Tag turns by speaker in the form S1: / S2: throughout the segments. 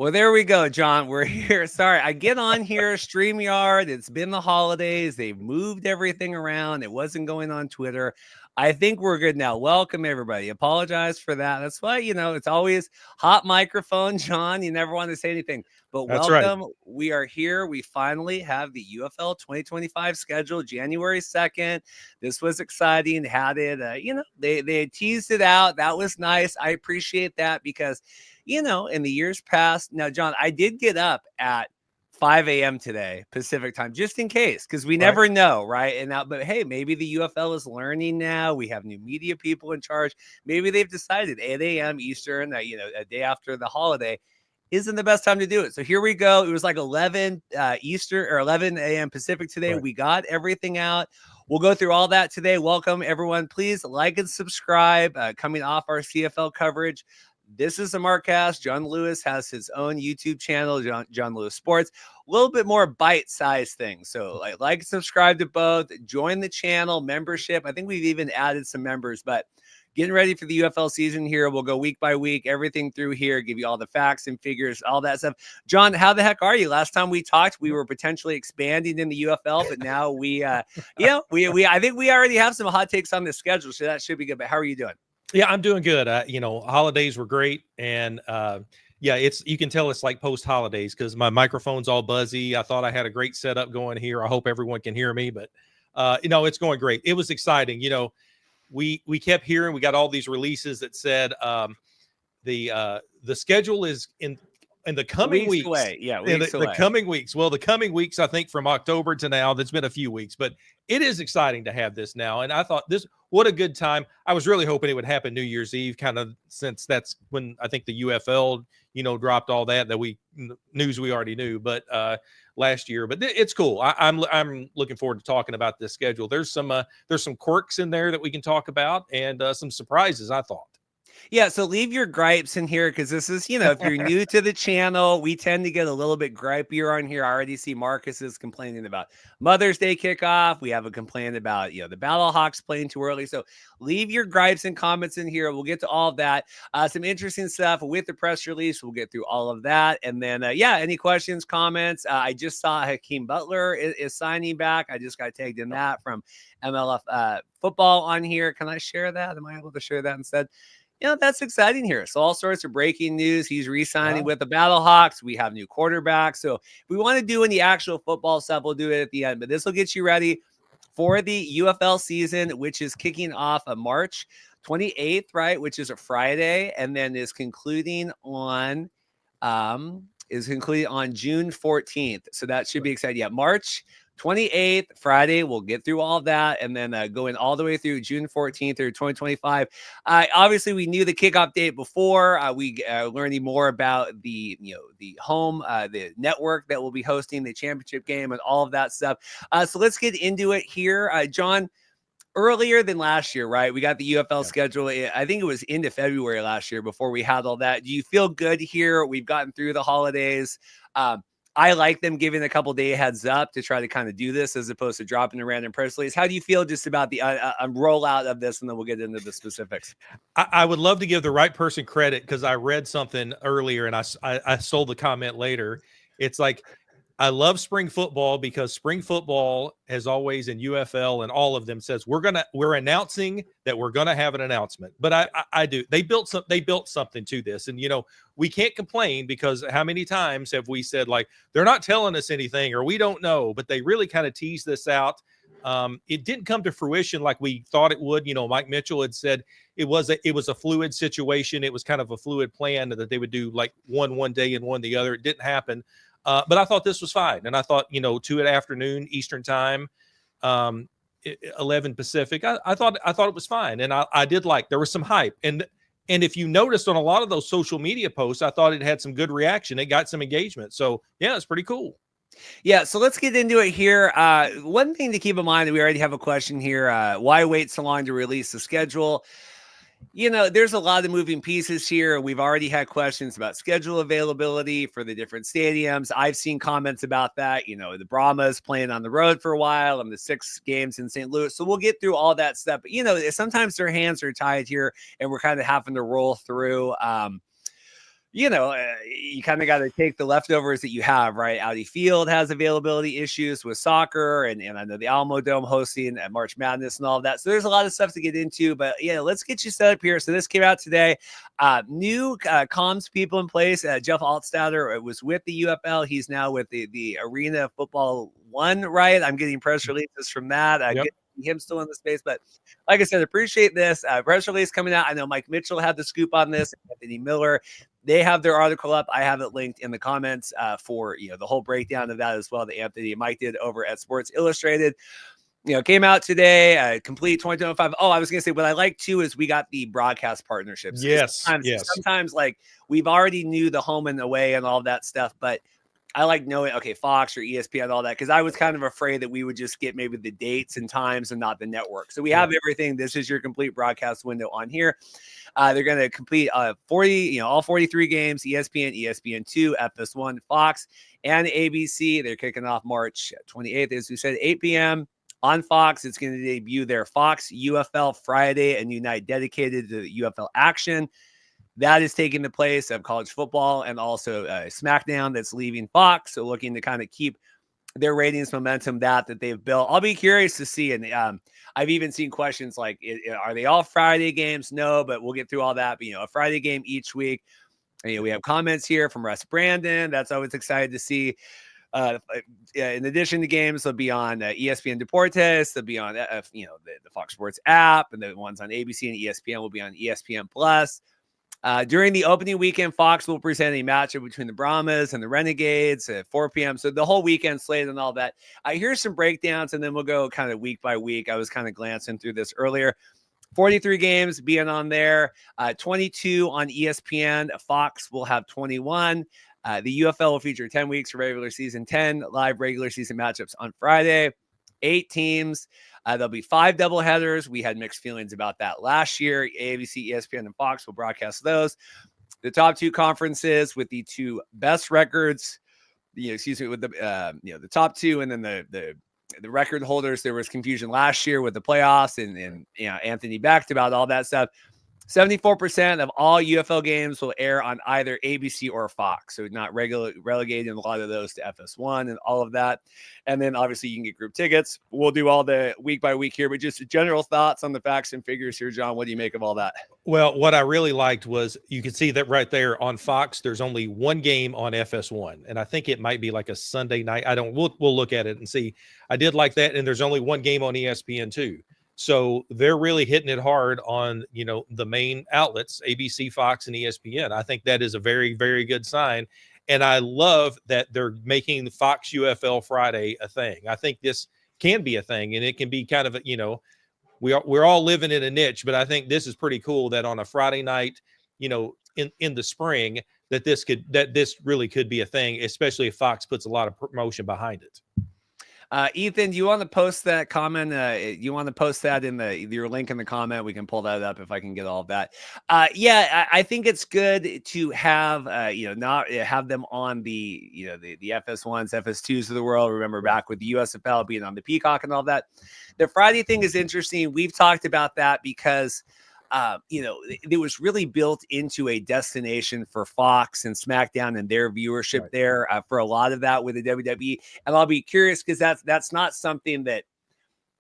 S1: Well, there we go, John. We're here. Sorry, I get on here, StreamYard. It's been the holidays. They've moved everything around. It wasn't going on Twitter. I think we're good now. Welcome, everybody. Apologize for that. That's why, it's always hot microphone, John. You never want to say anything. But
S2: That's right.
S1: welcome. We are here. We finally have the UFL 2025 schedule, January 2nd. This was exciting. Had it, they teased it out. That was nice. I appreciate that because in the years past. Now, John, I did get up at 5 a.m. today, Pacific time, just in case, because we never know, right? And now, but hey, maybe the UFL is learning now. We have new media people in charge. Maybe they've decided 8 a.m. Eastern, a day after the holiday isn't the best time to do it. So here we go. It was like 11 Eastern or 11 a.m. Pacific today.
S2: Right.
S1: We got everything out. We'll go through all that today. Welcome, everyone. Please like and subscribe. Coming off our CFL coverage. This is the Markcast. John Lewis has his own YouTube channel, John Lewis Sports. A little bit more bite-sized things. So like subscribe to both. Join the channel, membership. I think we've even added some members, but getting ready for the UFL season here. We'll go week by week, everything through here, give you all the facts and figures, all that stuff. John, how the heck are you? Last time we talked, we were potentially expanding in the UFL, but now we I think we already have some hot takes on the schedule, so that should be good. But how are you doing?
S2: Yeah, I'm doing good. Holidays were great. And you can tell it's like post holidays because my microphone's all buzzy. I thought I had a great setup going here. I hope everyone can hear me, but it's going great. It was exciting. We kept hearing, we got all these releases that said the schedule is in the coming weeks
S1: away. Yeah,
S2: the coming weeks. Well, the coming weeks, I think from October to now, that's been a few weeks, but it is exciting to have this now. And I thought what a good time. I was really hoping it would happen New Year's Eve, kind of, since that's when I think the UFL, dropped all that news we already knew, but last year. But it's cool. I'm looking forward to talking about this schedule. There's some quirks in there that we can talk about, and some surprises, I thought.
S1: Yeah, so leave your gripes in here because this is, if you're new to the channel, we tend to get a little bit gripier on here. I already see Marcus is complaining about Mother's Day kickoff. We have a complaint about, the Battlehawks playing too early. So leave your gripes and comments in here. We'll get to all of that. Some interesting stuff with the press release. We'll get through all of that. And then, any questions, comments? I just saw Hakeem Butler is signing back. I just got tagged in that from MLF football on here. Can I share that? Am I able to share that instead? That's exciting here. So all sorts of breaking news. He's re-signing with the Battlehawks. We have new quarterbacks. So if we want to do any actual football stuff, we'll do it at the end. But this will get you ready for the UFL season, which is kicking off on March 28th, right? Which is a Friday, and then is concluding on June 14th. So that should be exciting. Yeah, March 28th, Friday. We'll get through all of that, and then going all the way through June 14th or 2025. Obviously, we knew the kickoff date before. We learning more about the home, the network that will be hosting the championship game and all of that stuff. So let's get into it here, John. Earlier than last year, right? We got the UFL schedule. I think it was into February last year before we had all that. Do you feel good here? We've gotten through the holidays. I like them giving a couple day heads up to try to kind of do this as opposed to dropping a random press release. How do you feel just about the rollout of this? And then we'll get into the specifics.
S2: I would love to give the right person credit because I read something earlier and I stole the comment later. It's like, I love spring football because spring football has always, in UFL and all of them, says we're announcing that we're gonna have an announcement. But I do. They built something to this, and we can't complain because how many times have we said like they're not telling us anything or we don't know, but they really kind of teased this out. It didn't come to fruition like we thought it would. Mike Mitchell had said it was a fluid situation. It was kind of a fluid plan that they would do like one day and one the other. It didn't happen. But I thought this was fine. And I thought, 2 in the afternoon Eastern time, 11 Pacific, I thought it was fine. And I did there was some hype. And if you noticed on a lot of those social media posts, I thought it had some good reaction. It got some engagement. So yeah, it's pretty cool.
S1: Yeah, so let's get into it here. One thing to keep in mind, we already have a question here. Why wait so long to release the schedule? There's a lot of moving pieces here. We've already had questions about schedule availability for the different stadiums. I've seen comments about that. The Brahmas playing on the road for a while and the 6 games in St. Louis. So we'll get through all that stuff. But, sometimes their hands are tied here and we're kind of having to roll through. you kind of got to take the leftovers that you have, right? Audi Field has availability issues with soccer, and I know the Alamo Dome hosting at March Madness and all of that. So there's a lot of stuff to get into, but yeah, let's get you set up here. So this came out today. New comms people in place. Jeff Altstatter was with the UFL. He's now with the Arena Football One, right? I'm getting press releases from that.
S2: Yep.
S1: Him still in the space, but like I said, appreciate this press release coming out. I know Mike Mitchell had the scoop on this. Anthony Miller, they have their article up. I have it linked in the comments for the whole breakdown of that as well that Anthony and Mike did over at Sports Illustrated. Came out today, complete 2025. Oh, I was going to say what I like too is we got the broadcast partnerships.
S2: Yes.
S1: Sometimes like we've already knew the home and away and all that stuff, but I like knowing, okay, Fox or ESPN, all that, because I was kind of afraid that we would just get maybe the dates and times and not the network. So we have everything. This is your complete broadcast window on here. They're going to complete 40, all 43 games, ESPN, ESPN2, FS1, Fox, and ABC. They're kicking off March 28th, as we said, 8 p.m. on Fox. It's going to debut their Fox UFL Friday, a new night dedicated to UFL action. That is taking the place of college football and also SmackDown that's leaving Fox. So looking to kind of keep their ratings momentum that they've built. I'll be curious to see. And I've even seen questions like, are they all Friday games? No, but we'll get through all that. But, a Friday game each week. And, we have comments here from Russ Brandon. That's always excited to see. In addition to games, they'll be on ESPN Deportes. They'll be on, the Fox Sports app, and the ones on ABC and ESPN will be on ESPN Plus. During the opening weekend, Fox will present a matchup between the Brahmas and the Renegades at 4 p.m. So the whole weekend slate and all that. Here's some breakdowns, and then we'll go kind of week by week. I was kind of glancing through this earlier. 43 games being on there, 22 on ESPN. Fox will have 21. The UFL will feature 10 weeks for regular season, 10 live regular season matchups on Friday, 8 teams. There'll be 5 doubleheaders. We had mixed feelings about that last year. ABC, ESPN, and Fox will broadcast those. The top 2 conferences with the 2 best records, with the top 2, and then the record holders. There was confusion last year with the playoffs, and Anthony backed about all that stuff. 74% of all UFL games will air on either ABC or Fox. So not relegating a lot of those to FS1 and all of that. And then obviously you can get group tickets. We'll do all the week by week here, but just general thoughts on the facts and figures here, John. What do you make of all that?
S2: Well, what I really liked was you can see that right there on Fox, there's only one game on FS1. And I think it might be like a Sunday night. We'll look at it and see. I did like that. And there's only one game on ESPN too. So they're really hitting it hard on, the main outlets, ABC, Fox, and ESPN. I think that is a very, very good sign. And I love that they're making the Fox UFL Friday a thing. I think this can be a thing, and it can be kind of, we're all living in a niche, but I think this is pretty cool that on a Friday night, in the spring, that this really could be a thing, especially if Fox puts a lot of promotion behind it.
S1: Ethan, do you want to post that comment? You want to post that in your link in the comment? We can pull that up if I can get all of that. I think it's good to have, not have them on the FS1s, FS2s of the world. Remember back with the USFL being on the Peacock and all that. The Friday thing is interesting. We've talked about that because it was really built into a destination for Fox and SmackDown and their viewership there for a lot of that with the WWE. And I'll be curious because that's not something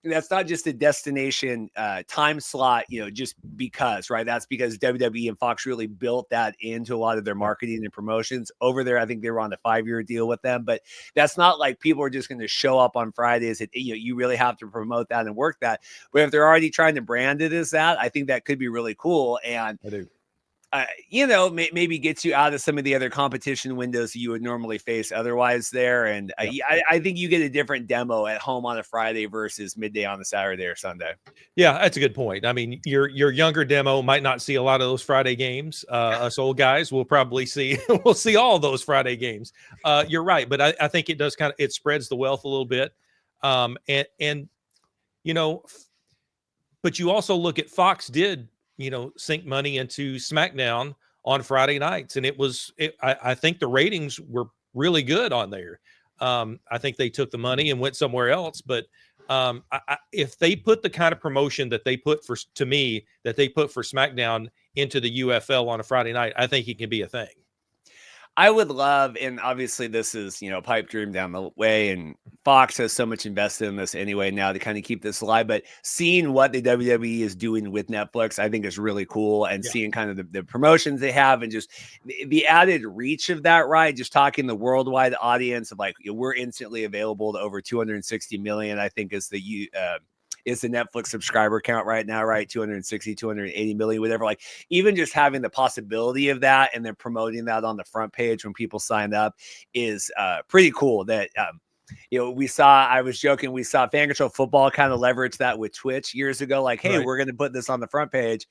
S1: that's not just a destination time slot, just because, right? That's because WWE and Fox really built that into a lot of their marketing and promotions over there. I think they were on a 5-year deal with them, but that's not like people are just going to show up on Fridays. You really have to promote that and work that. But if they're already trying to brand it as that, I think that could be really cool. And
S2: I do.
S1: Maybe gets you out of some of the other competition windows you would normally face otherwise there. And I think you get a different demo at home on a Friday versus midday on a Saturday or Sunday.
S2: Yeah, that's a good point. I mean, your younger demo might not see a lot of those Friday games. Us old guys will probably we'll see all those Friday games. You're right. But I think it does it spreads the wealth a little bit. But you also look at Fox did, sink money into SmackDown on Friday nights. And I think the ratings were really good on there. I think they took the money and went somewhere else. But if they put the kind of promotion that they put for SmackDown into the UFL on a Friday night, I think it can be a thing.
S1: I would love, and obviously this is, you know, a pipe dream down the way, and Fox has so much invested in this anyway now to kind of keep this alive. But seeing what the WWE is doing with Netflix, I think is really cool. And seeing kind of the promotions they have and just the added reach of that, right? Just talking the worldwide audience of like, we're instantly available to over 260 million, I think is the Netflix subscriber count right now, right? 260, 280 million, whatever. Like, even just having the possibility of that and then promoting that on the front page when people sign up is pretty cool. That, you know, I was joking, we saw Fan Control Football kind of leverage that with Twitch years ago. Like, hey, we're going to put this on the front page.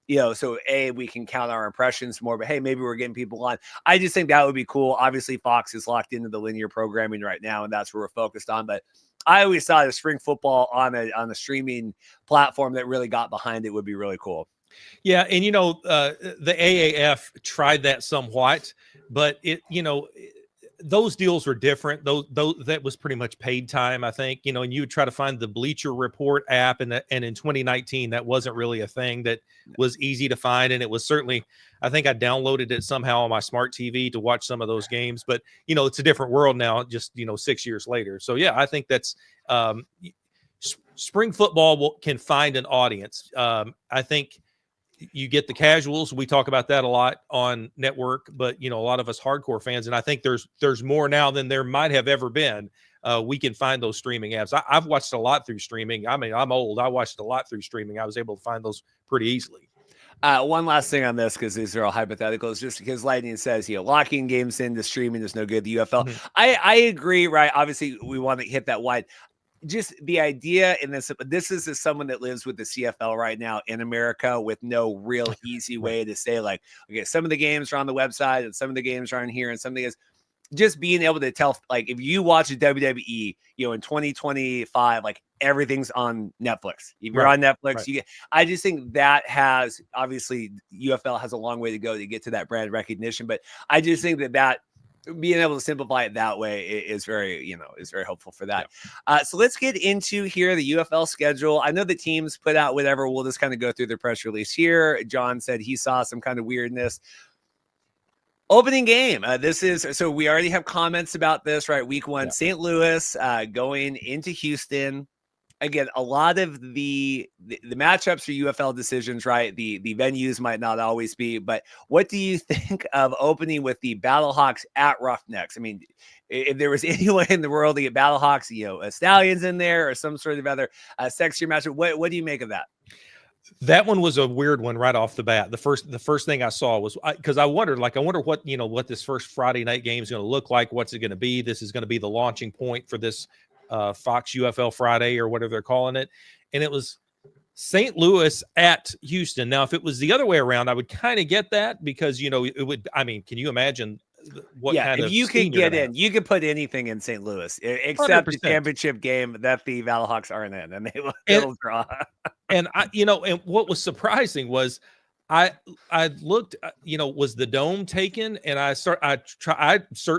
S1: You know, so we can count our impressions more, but hey, maybe we're getting people on. I just think that would be cool. Obviously, Fox is locked into the linear programming right now, and that's where we're focused on. But I always thought the spring football on a streaming platform that really got behind it would be really cool.
S2: Yeah, and you know, the AAF tried that somewhat, but those deals were different. Those that was pretty much paid time, I think. You know, and you would try to find the Bleacher Report app, and in 2019, that wasn't really a thing that was easy to find, and it was certainly. I think I downloaded it somehow on my smart TV to watch some of those games, but you know, it's a different world now. Just 6 years later, so yeah, I think that's spring football can find an audience. I think. You get the casuals. We talk about that a lot on network, but you know, a lot of us hardcore fans, and I think there's more now than there might have ever been. We can find those streaming apps. I've watched a lot through streaming. I mean, I'm old. I watched a lot through streaming. I was able to find those pretty easily.
S1: One last thing on this, because these are all hypotheticals, just because Lightning says, you know, locking games into streaming is no good. The UFL. Mm-hmm. I agree, right? Obviously, we want to hit that wide. Just the idea in this is as someone that lives with the CFL right now in America with no real easy way to say, like, okay, some of the games are on the website and some of the games are on here and some of the games, just being able to tell, like, if you watch a WWE, you know, in 2025, like everything's on Netflix. If you're on Netflix, you get, I just think that has, obviously UFL has a long way to go to get to that brand recognition, but I just think that being able to simplify it that way is very helpful for that. So let's get into here the UFL schedule. I know the teams put out whatever. We'll just kind of go through the press release here. John said he saw some kind of weirdness. Opening game. So we already have comments about this, right? Week 1, St. Louis going into Houston. Again, a lot of the matchups are UFL decisions, right? The venues might not always be, but what do you think of opening with the Battlehawks at Roughnecks? I mean, if there was any way in the world to get Battlehawks, you know, Stallions in there or some sort of other sexier matchup, what do you make of that?
S2: That one was a weird one right off the bat. The first thing I saw was because I wondered what this first Friday night game is going to look like. What's it going to be? This is going to be the launching point for this Fox UFL Friday or whatever they're calling it. And it was St. Louis at Houston. Now, if it was the other way around, I would kind of get that because, you know, it would, I mean, can you imagine what kind of,
S1: if you could get in, you could put anything in St. Louis except 100%. The championship game that the Battlehawks aren't in, and they'll draw.
S2: And and what was surprising was I looked, was the dome taken? And I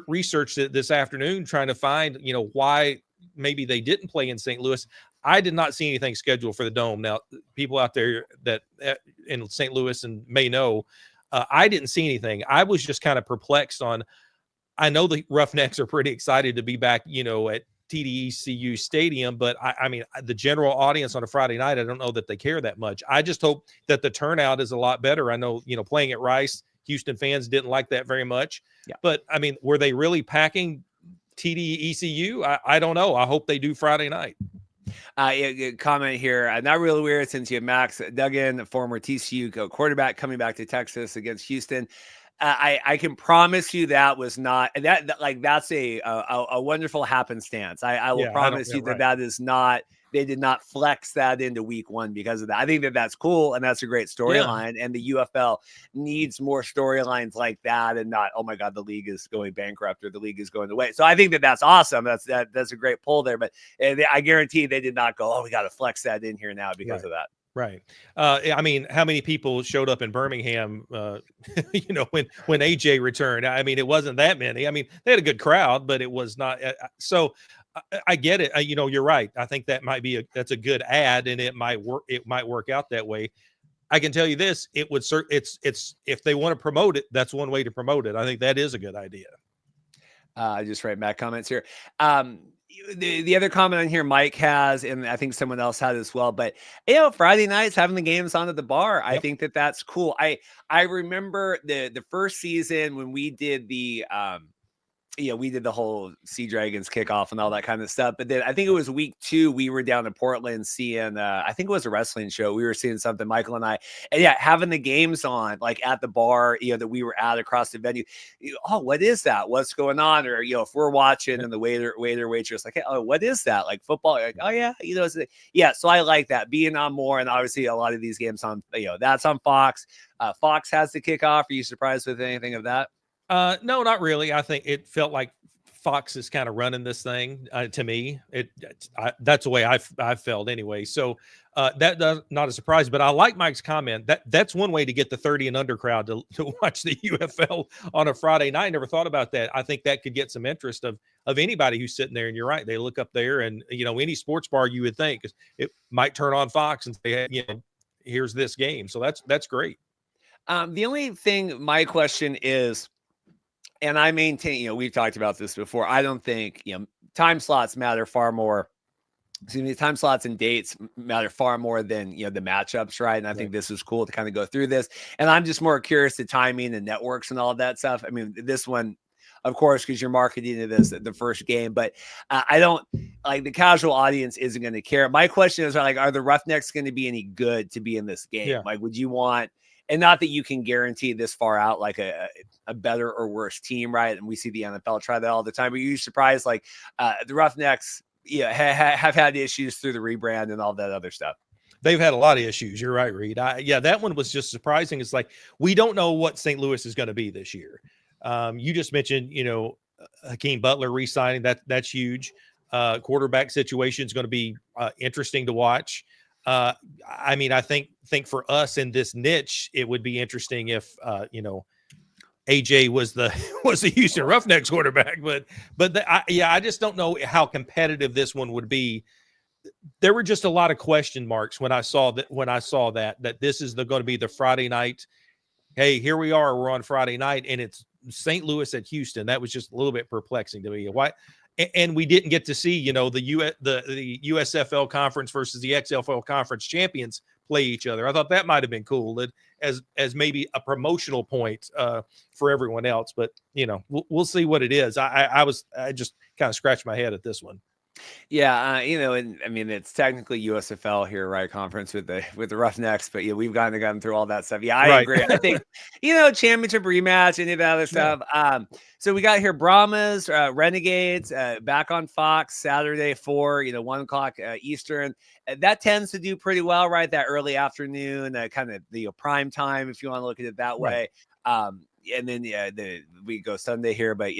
S2: researched it this afternoon trying to find, why maybe they didn't play in St. Louis. I did not see anything scheduled for the dome. Now, people out there that in St. Louis and may know, I didn't see anything. I was just kind of perplexed on. I know the Roughnecks are pretty excited to be back, at TDECU Stadium, but I mean, the general audience on a Friday night, I don't know that they care that much. I just hope that the turnout is a lot better. I know, playing at Rice, Houston fans didn't like that very much. Yeah. But I mean, were they really packing TDECU? I don't know. I hope they do Friday night.
S1: Comment here. Not really weird since you have Max Duggan, former TCU quarterback, coming back to Texas against Houston. I can promise you that was not that's a wonderful happenstance. I will promise you that is not. They did not flex that into week 1 because of that. I think that's cool and that's a great storyline. Yeah. And the UFL needs more storylines like that, and not, oh my God, the league is going bankrupt or the league is going away. So I think that's awesome. That's a great pull there. But I guarantee they did not go, oh, we got to flex that in here now because of that.
S2: Right. I mean, how many people showed up in Birmingham, when AJ returned? I mean, it wasn't that many. I mean, they had a good crowd, but it was not. So I get it. You're right. I think that might be that's a good ad, and it might work. It might work out that way. I can tell you this: it would it's if they want to promote it, that's one way to promote it. I think that is a good idea.
S1: I just write Matt comments here. Um, the other comment on here, Mike has, and I think someone else had as well. But Friday nights having the games on at the bar, I think that's cool. I remember the first season when we did the we did the whole Sea Dragons kickoff and all that kind of stuff. But then I think it was week 2, we were down in Portland seeing, I think it was a wrestling show. We were seeing something, Michael and I, and having the games on like at the bar, that we were at across the venue. Oh, what is that? What's going on? Or, if we're watching and the waitress like, hey, oh, what is that? Like football? Like, oh yeah. So I like that being on more. And obviously a lot of these games on, that's on Fox. Fox has the kickoff. Are you surprised with anything of that?
S2: No, not really. I think it felt like Fox is kind of running this thing to me. That's the way I felt anyway. So that's not a surprise. But I like Mike's comment. That's one way to get the 30 and under crowd to watch the UFL on a Friday night. I never thought about that. I think that could get some interest of anybody who's sitting there. And you're right. They look up there, and any sports bar you would think it might turn on Fox and say, here's this game. So that's great.
S1: The only thing, my question is, and I maintain, we've talked about this before. I don't think, time slots matter far more. Time slots and dates matter far more than, the matchups, right? And I think this is cool to kind of go through this. And I'm just more curious to timing and networks and all of that stuff. I mean, this one, of course, because you're marketing to this the first game, but I don't like the casual audience isn't going to care. My question is, are the Roughnecks going to be any good to be in this game?
S2: Yeah.
S1: Like, would you want? And not that you can guarantee this far out, like a better or worse team, right? And we see the NFL try that all the time. But you're surprised, like the Roughnecks, have had issues through the rebrand and all that other stuff.
S2: They've had a lot of issues. You're right, Reed. That one was just surprising. It's like we don't know what St. Louis is going to be this year. You just mentioned, Hakeem Butler re-signing. That's huge. Quarterback situation is going to be interesting to watch. I think for us in this niche, it would be interesting if AJ was the Houston Roughnecks quarterback, but I just don't know how competitive this one would be. There were just a lot of question marks when I saw that this is going to be the Friday night. Hey, here we are. We're on Friday night, and it's St. Louis at Houston. That was just a little bit perplexing to me. Why? And we didn't get to see, the USFL conference versus the XFL conference champions play each other. I thought that might have been cool, that as maybe a promotional point for everyone else. But we'll see what it is. I just kind of scratched my head at this one.
S1: Yeah, and I mean it's technically USFL here, right? Conference with the Roughnecks, but we've gotten through all that stuff. Yeah, I agree. I think championship rematch, any of that other stuff. So we got here Brahmas, Renegades, back on Fox Saturday 4, 1:00 Eastern. That tends to do pretty well, right? That early afternoon, kind of the prime time, if you want to look at it that way. And then we go Sunday here, but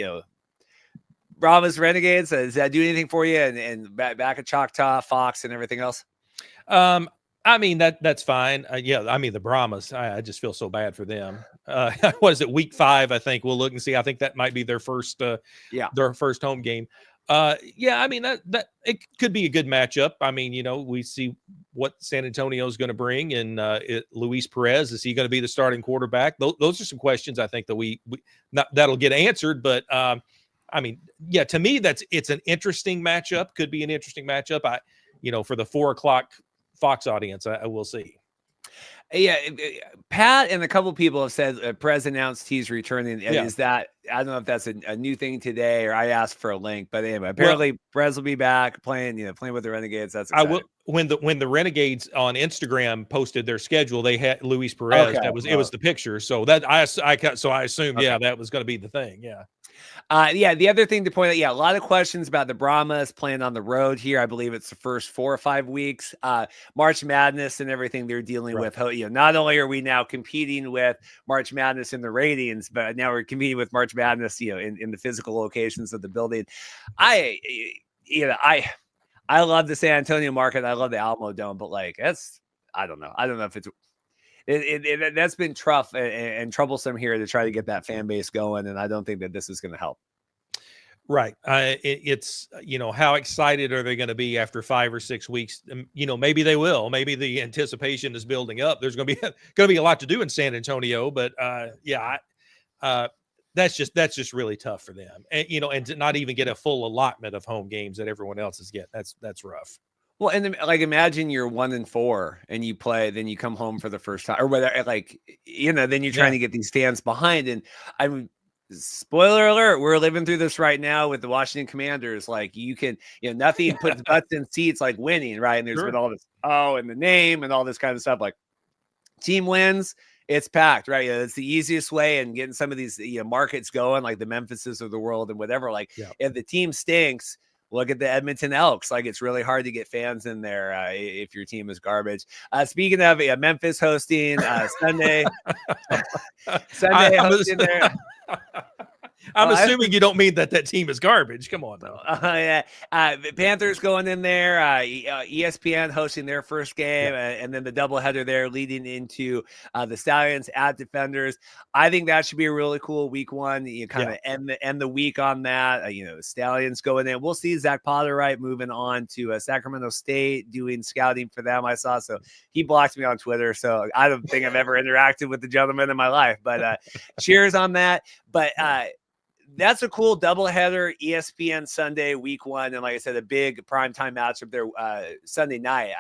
S1: Brahmas, Renegades, does that do anything for you? And back at Choctaw, Fox, and everything else?
S2: That's fine. The Brahmas, I just feel so bad for them. What is it, week 5? I think we'll look and see. I think that might be their first home game. That it could be a good matchup. We see what San Antonio is going to bring, and Luis Perez, is he going to be the starting quarterback? Those are some questions I think that that'll get answered, but to me, it's an interesting matchup. Could be an interesting matchup. For the 4:00 Fox audience, I will see.
S1: Yeah, Pat and a couple of people have said Perez announced he's returning. Is that, I don't know if that's a new thing today, or I asked for a link, but anyway, apparently Perez will be back playing with the Renegades. That's exciting.
S2: I will. When the Renegades on Instagram posted their schedule, they had Luis Perez. Okay. It was the picture. So that I assumed that was going to be the thing. Yeah.
S1: The other thing to point out, a lot of questions about the Brahmas playing on the road here. I believe it's the first 4 or 5 weeks. March Madness and everything they're dealing with. Not only are we now competing with March Madness in the ratings, but now we're competing with March Madness, in the physical locations of the building. I love the San Antonio market. I love the Alamo Dome, but I don't know. I don't know if it's. That's been tough and troublesome here to try to get that fan base going, and I don't think that this is going to help.
S2: Right. It's, how excited are they going to be after 5 or 6 weeks? Maybe they will. Maybe the anticipation is building up. There's going to be a lot to do in San Antonio, but that's just really tough for them. And to not even get a full allotment of home games that everyone else is getting. That's rough.
S1: Well, and then, like, imagine you're 1-4 and you play, then you come home for the first time, or whether, like, then you're trying to get these fans behind. And I mean, spoiler alert, we're living through this right now with the Washington Commanders. Like, you can, nothing puts butts in seats like winning, right? And there's been all this, and the name and all this kind of stuff. Like, team wins, it's packed, right? It's the easiest way, and getting some of these markets going, like the Memphises of the world and whatever. Like, if the team stinks, look at the Edmonton Elks. Like, it's really hard to get fans in there if your team is garbage. Speaking of Memphis hosting Sunday, hosting there.
S2: I'm assuming you don't mean that team is garbage. Come on, though.
S1: Panthers going in there. ESPN hosting their first game, and then the doubleheader there leading into the Stallions at Defenders. I think that should be a really cool week one. You kind of end the week on that. Stallions going in. We'll see Zach Potterwright moving on to Sacramento State, doing scouting for them. I saw, so he blocked me on Twitter. So I don't think I've ever interacted with the gentleman in my life. But cheers on that. But that's a cool doubleheader, ESPN Sunday, week one. And like I said, a big primetime matchup there Sunday night.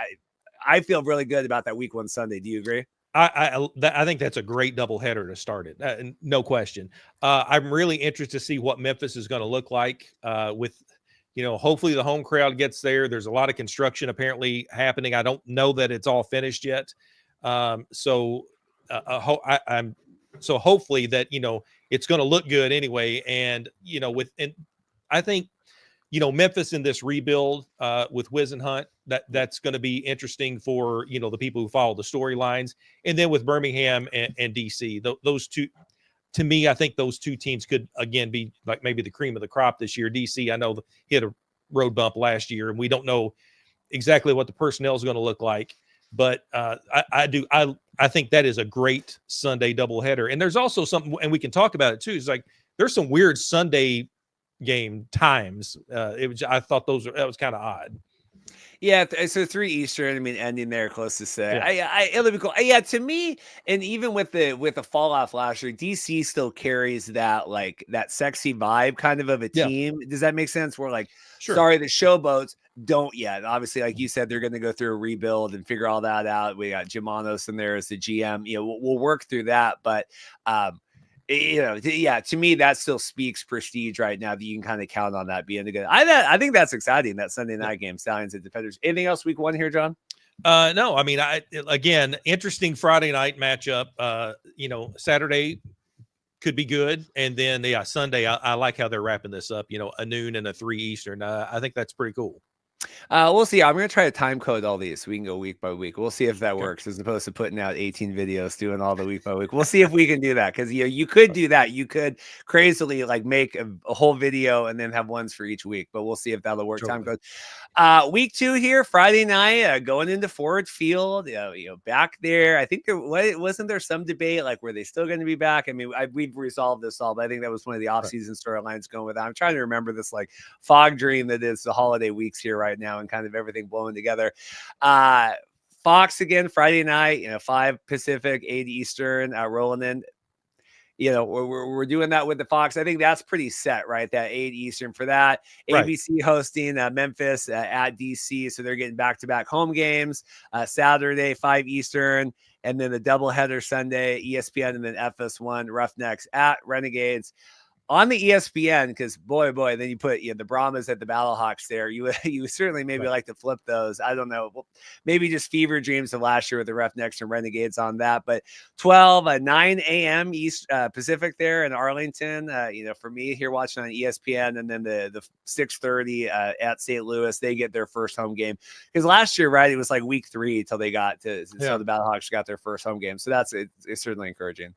S1: I feel really good about that week one Sunday. Do you agree?
S2: I think that's a great doubleheader to start it. No question. I'm really interested to see what Memphis is going to look like with, hopefully the home crowd gets there. There's a lot of construction apparently happening. I don't know that it's all finished yet. So hopefully that, it's going to look good anyway. And, I think, Memphis in this rebuild with Whisenhunt, that's going to be interesting for, the people who follow the storylines. And then with Birmingham and DC, those two, to me, I think those two teams could, again, be like maybe the cream of the crop this year. DC, I know hit a road bump last year, and we don't know exactly what the personnel is going to look like. But I think that is a great Sunday doubleheader. And there's also something, and we can talk about it too. It's like there's some weird Sunday game times. I thought that was kind of odd.
S1: Yeah, so 3 Eastern. I mean, ending there close to 6. It'll be cool. Yeah, to me, and even with the fall off last year, DC still carries that sexy vibe kind of a team. Does that make sense? We're like, sorry, the showboats don't yet. Obviously, like you said, they're going to go through a rebuild and figure all that out. We got Gimanos in there as the GM. We'll work through that, but to me, that still speaks prestige right now that you can kind of count on that being a good. I think that's exciting, that Sunday night game, Stallions and Defenders. Anything else week one here, John?
S2: No, I mean, again, interesting Friday night matchup. Saturday could be good, and then Sunday. I like how they're wrapping this up. A noon and a 3 Eastern. I think that's pretty cool.
S1: We'll see. I'm going to try to time code all these so we can go week by week. We'll see if that works, as opposed to putting out 18 videos doing all the week by week. We'll see if we can do that, because you could do that. You could crazily make a whole video and then have ones for each week, but we'll see if that'll work. Time code. Week 2 here, Friday night, going into Ford Field. Back there. I think wasn't there some debate were they still going to be back? I mean, we've resolved this all, but I think that was one of the offseason storylines going with that. I'm trying to remember this fog dream that is the holiday weeks here right now, and kind of everything blowing together. Fox again Friday night, 5 Pacific, 8 Eastern, rolling in. We're doing that with the Fox. I think that's pretty set, right? That 8 Eastern for that. Right. ABC hosting Memphis at DC, so they're getting back-to-back home games. Saturday 5 Eastern, and then the doubleheader Sunday, ESPN, and then FS1 Roughnecks at Renegades. On the ESPN, because boy, then you put the Brahmas at the Battlehawks there. You certainly maybe like to flip those. I don't know. Well, maybe just fever dreams of last year with the Roughnecks and Renegades on that. But 9 a.m. East Pacific there in Arlington. For me here watching on ESPN, and then the 6:30 at St. Louis, they get their first home game. Because last year, right, it was week 3 till they got to. So the Battlehawks got their first home game. So it's certainly encouraging.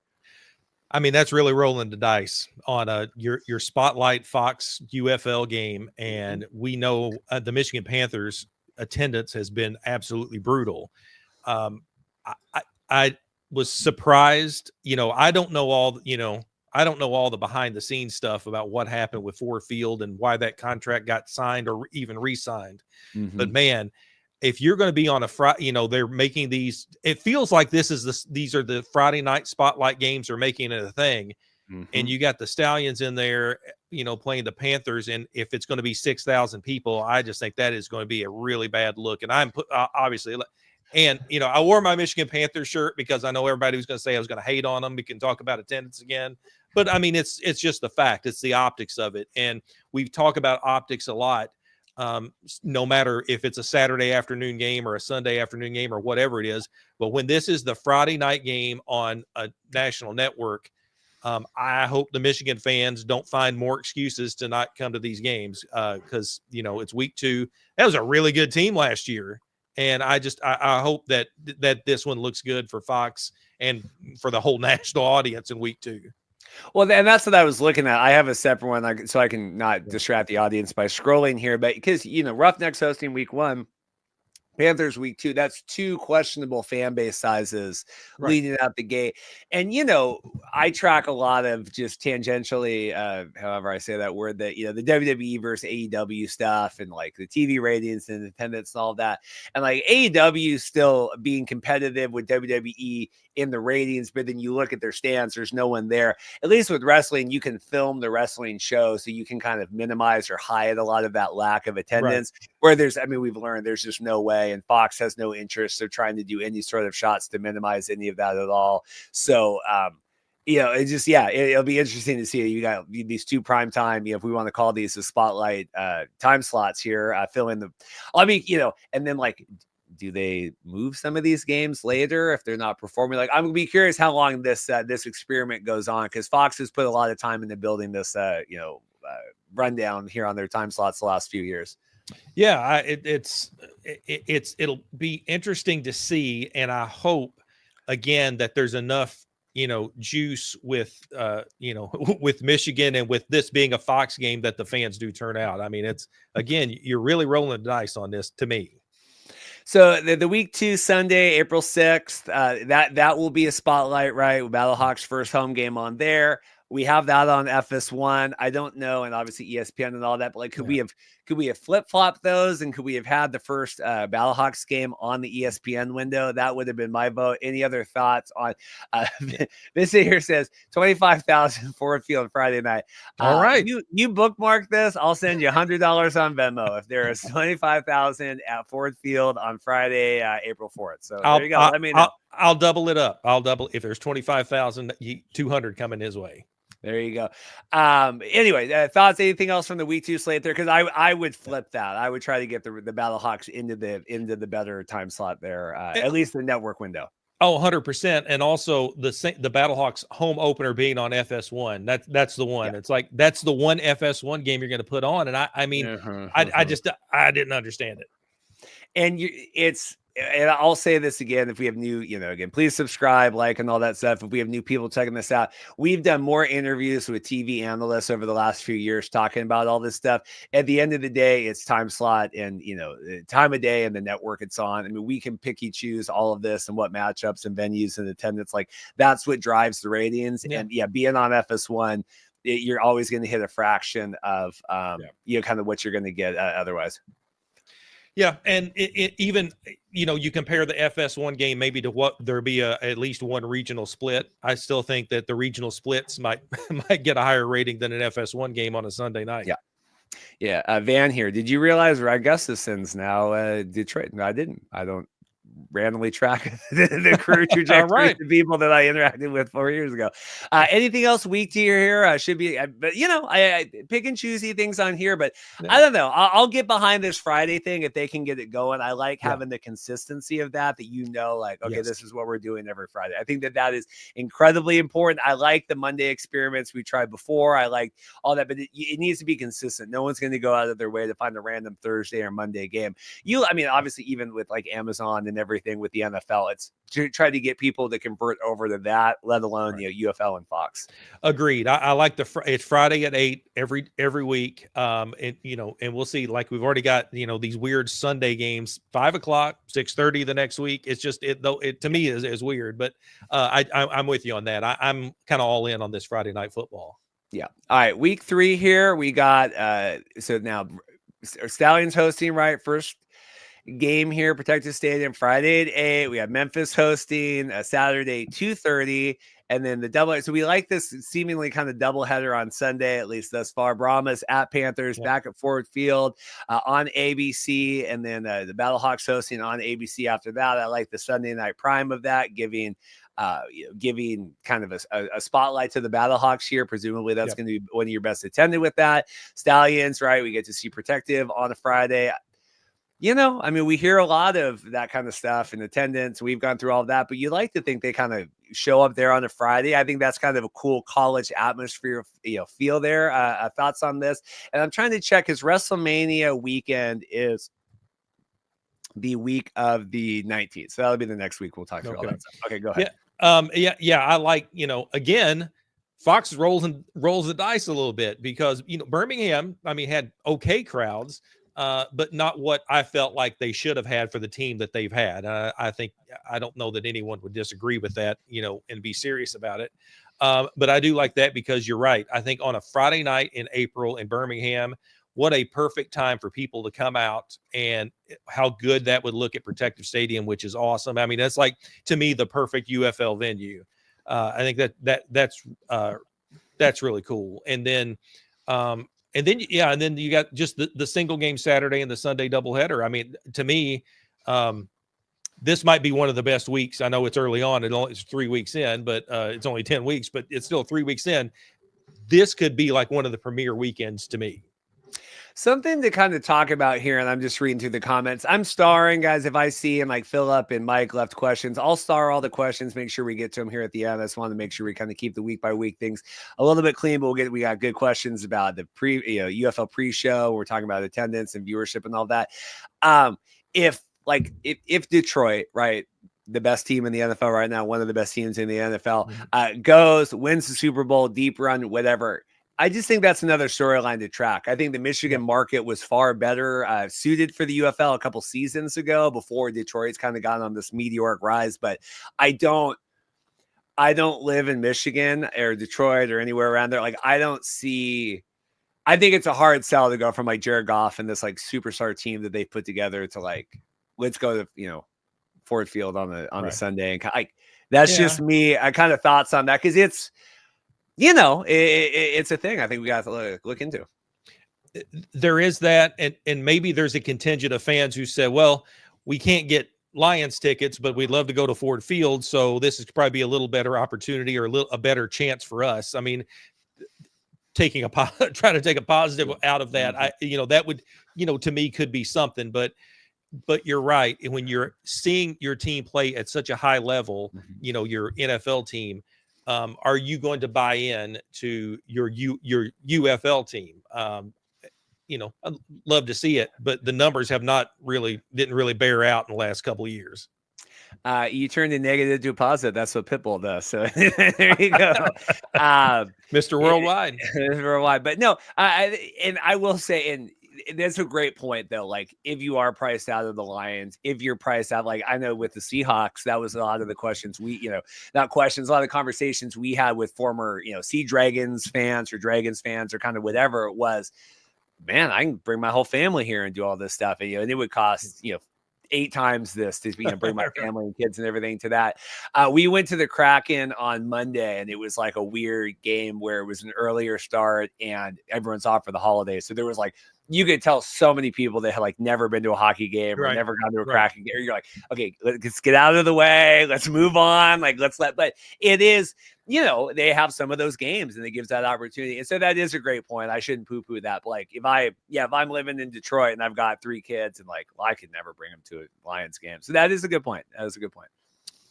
S2: I mean, that's really rolling the dice on your spotlight Fox UFL game. And we know the Michigan Panthers attendance has been absolutely brutal. I was surprised, I don't know I don't know all the behind the scenes stuff about what happened with Ford Field and why that contract got signed or even re-signed. But man, if you're going to be on a Friday, you know, they're making these, it feels like these are the Friday night spotlight games are making it a thing. And you got the Stallions in there, you know, playing the Panthers. And if it's going to be 6,000 people, I just think that is going to be a really bad look. And I'm obviously, and, you know, I wore my Michigan Panthers shirt because I know everybody was going to say I was going to hate on them. We can talk about attendance again. But I mean, it's just the fact. It's the optics of it. And we've talked about optics a lot. No matter if it's a Saturday afternoon game or a Sunday afternoon game or whatever it is. But when this is the Friday night game on a national network, I hope the Michigan fans don't find more excuses to not come to these games because, you know, it's week 2. That was a really good team last year. And I hope that this one looks good for Fox and for the whole national audience in week 2.
S1: Well, and that's what I was looking at. I have a separate one, so I can not distract the audience by scrolling here. But because, you know, Roughnecks hosting week 1, Panthers week 2, that's 2 questionable fan base sizes leading out the gate. And, you know, I track a lot of just tangentially, however I say that word, that, you know, the WWE versus AEW stuff and like the TV ratings and attendance and all that. And like AEW still being competitive with WWE in the ratings, but then you look at their stands, there's no one there. At least with wrestling, you can film the wrestling show so you can kind of minimize or hide a lot of that lack of attendance. Where there's, I mean, we've learned there's just no way, and Fox has no interest of trying to do any sort of shots to minimize any of that at all. So, you know, it's just, it'll be interesting to see. You got these 2 primetime, you know, if we want to call these the spotlight time slots here, fill in the, I mean, you know, and then like, do they move some of these games later if they're not performing? Like, I'm gonna be curious how long this experiment goes on, because Fox has put a lot of time into building this, rundown here on their time slots the last few years.
S2: Yeah, it'll be interesting to see, and I hope again that there's enough, you know, juice with you know, with Michigan and with this being a Fox game that the fans do turn out. I mean, it's again, you're really rolling the dice on this to me.
S1: So the week 2 Sunday, April 6th, that will be a spotlight, right? Battlehawks first home game on there. We have that on FS1. I don't know, and obviously ESPN and all that, but like, could we have flip-flopped those, and could we have had the first Battlehawks game on the ESPN window? That would have been my vote. Any other thoughts on this here says 25,000 Ford Field Friday night.
S2: All right.
S1: You bookmark this. I'll send you $100 on Venmo if there is 25,000 at Ford Field on Friday, April 4th. So there you go. Let me know.
S2: I'll double it up. If there's 25,000, 200 coming his way.
S1: There you go. Anyway, thoughts? Anything else from the week 2 slate there? Because I would flip that. I would try to get the Battlehawks into the better time slot there, at least the network window.
S2: Oh, 100%. And also the Battlehawks home opener being on FS1. That's the one. Yeah. It's like that's the one FS1 game you're going to put on. And I mean, I didn't understand it.
S1: And and I'll say this again, if we have new, you know, again, please subscribe, like, and all that stuff. If we have new people checking this out, we've done more interviews with TV analysts over the last few years talking about all this stuff. At the end of the day, it's time slot and, you know, time of day and the network it's on. I mean, we can picky choose all of this and what matchups and venues and attendance, like that's what drives the ratings. Yeah. And being on FS1, you're always going to hit a fraction of, you know, kind of what you're going to get otherwise.
S2: Yeah, and it even, you know, you compare the FS1 game maybe to what there be at least one regional split. I still think that the regional splits might get a higher rating than an FS1 game on a Sunday night.
S1: Yeah. Van here. Did you realize Augustuson's now Detroit? No, I didn't. I don't randomly track the career trajectory of people that I interacted with 4 years ago. Anything else week to here? Should be, but you know, I pick and choosy things on here, but I don't know. I'll get behind this Friday thing if they can get it going. I like having the consistency of that you know, like, okay, this is what we're doing every Friday. I think that is incredibly important. I like the Monday experiments we tried before. I like all that, but it needs to be consistent. No one's going to go out of their way to find a random Thursday or Monday game. I mean, obviously, even with like Amazon and everything with the NFL. It's to try to get people to convert over to that, let alone, UFL and Fox.
S2: Agreed. I like it's Friday at 8 every week. And we'll see, like we've already got, these weird Sunday games, 5 o'clock, 6:30 the next week. It's just, it to me is weird, but I'm with you on that. I'm kind of all in on this Friday night football.
S1: Yeah. All right. Week 3 here. We got, so now Stallions hosting, right? First game here, Protective Stadium, Friday at 8. We have Memphis hosting Saturday 2:30, and then the double. So we like this seemingly kind of double header on Sunday, at least thus far. Brahmas at Panthers, back at Ford Field on ABC, and then the Battlehawks hosting on ABC after that. I like the Sunday night prime of that, giving kind of a spotlight to the Battlehawks here. Presumably that's going to be one of your best attended with that. Stallions, right? We get to see Protective on a Friday. We hear a lot of that kind of stuff in attendance. We've gone through all of that, but you like to think they kind of show up there on a Friday. I think that's kind of a cool college atmosphere, feel there. Thoughts on this? And I'm trying to check, his WrestleMania weekend is the week of the 19th. So that'll be the next week. We'll talk through all that stuff. Okay, go ahead.
S2: I like, again, Fox rolls the dice a little bit because, Birmingham, had okay crowds, but not what I felt like they should have had for the team that they've had. I don't know that anyone would disagree with that, and be serious about it. But I do like that because you're right. I think on a Friday night in April in Birmingham, what a perfect time for people to come out, and how good that would look at Protective Stadium, which is awesome. That's like, to me, the perfect UFL venue. I think that's really cool. And then you got just the single game Saturday and the Sunday doubleheader. To me, this might be one of the best weeks. I know it's early on; it's 3 weeks in, but it's only 10 weeks. But it's still 3 weeks in. This could be like one of the premier weekends to me.
S1: Something to kind of talk about here, and I'm just reading through the comments. I'm starring, guys. If I see him, like Philip and Mike left questions, I'll star all the questions, make sure we get to them here at the end. I just want to make sure we kind of keep the week by week things a little bit clean, but we got good questions about the UFL pre-show. We're talking about attendance and viewership and all that. If Detroit, right, the best team in the NFL right now, one of the best teams in the NFL, goes, wins the Super Bowl, deep run, whatever, I just think that's another storyline to track. I think the Michigan market was far better suited for the UFL a couple seasons ago before Detroit's kind of gone on this meteoric rise. But I don't live in Michigan or Detroit or anywhere around there. Like, I think it's a hard sell to go from like Jared Goff and this like superstar team that they put together to like, let's go to, Ford Field on a Sunday. And that's just me. I kind of thoughts on that, because it's, it's a thing I think we got to look into.
S2: There is that. And maybe there's a contingent of fans who said, well, we can't get Lions tickets, but we'd love to go to Ford Field. So this is probably a little better opportunity or a better chance for us. Trying to take a positive out of that. That would, to me could be something, but you're right. And when you're seeing your team play at such a high level, your NFL team, are you going to buy in to your UFL team? I'd love to see it, but the numbers didn't really bear out in the last couple of years.
S1: You turned a negative to a positive. That's what Pitbull does. So there you go.
S2: Mr. Worldwide.
S1: Worldwide. But no, I will say, and that's a great point though. Like, if you are priced out of the Lions, if you're priced out, like I know with the Seahawks, that was a lot of the questions a lot of conversations we had with former, Sea Dragons fans or Dragons fans or kind of whatever it was. Man, I can bring my whole family here and do all this stuff. And, and it would cost, 8 times this to bring my family and kids and everything to that. We went to the Kraken on Monday, and it was like a weird game where it was an earlier start and everyone's off for the holidays. So there was like, you could tell so many people that had like never been to a hockey game or never gone to a Kraken game. You're like, okay, let's get out of the way. Let's move on. Like, but it is, they have some of those games and it gives that opportunity. And so that is a great point. I shouldn't poo poo that. But like, if I'm living in Detroit and I've got 3 kids and like, well, I could never bring them to a Lions game. So that is a good point.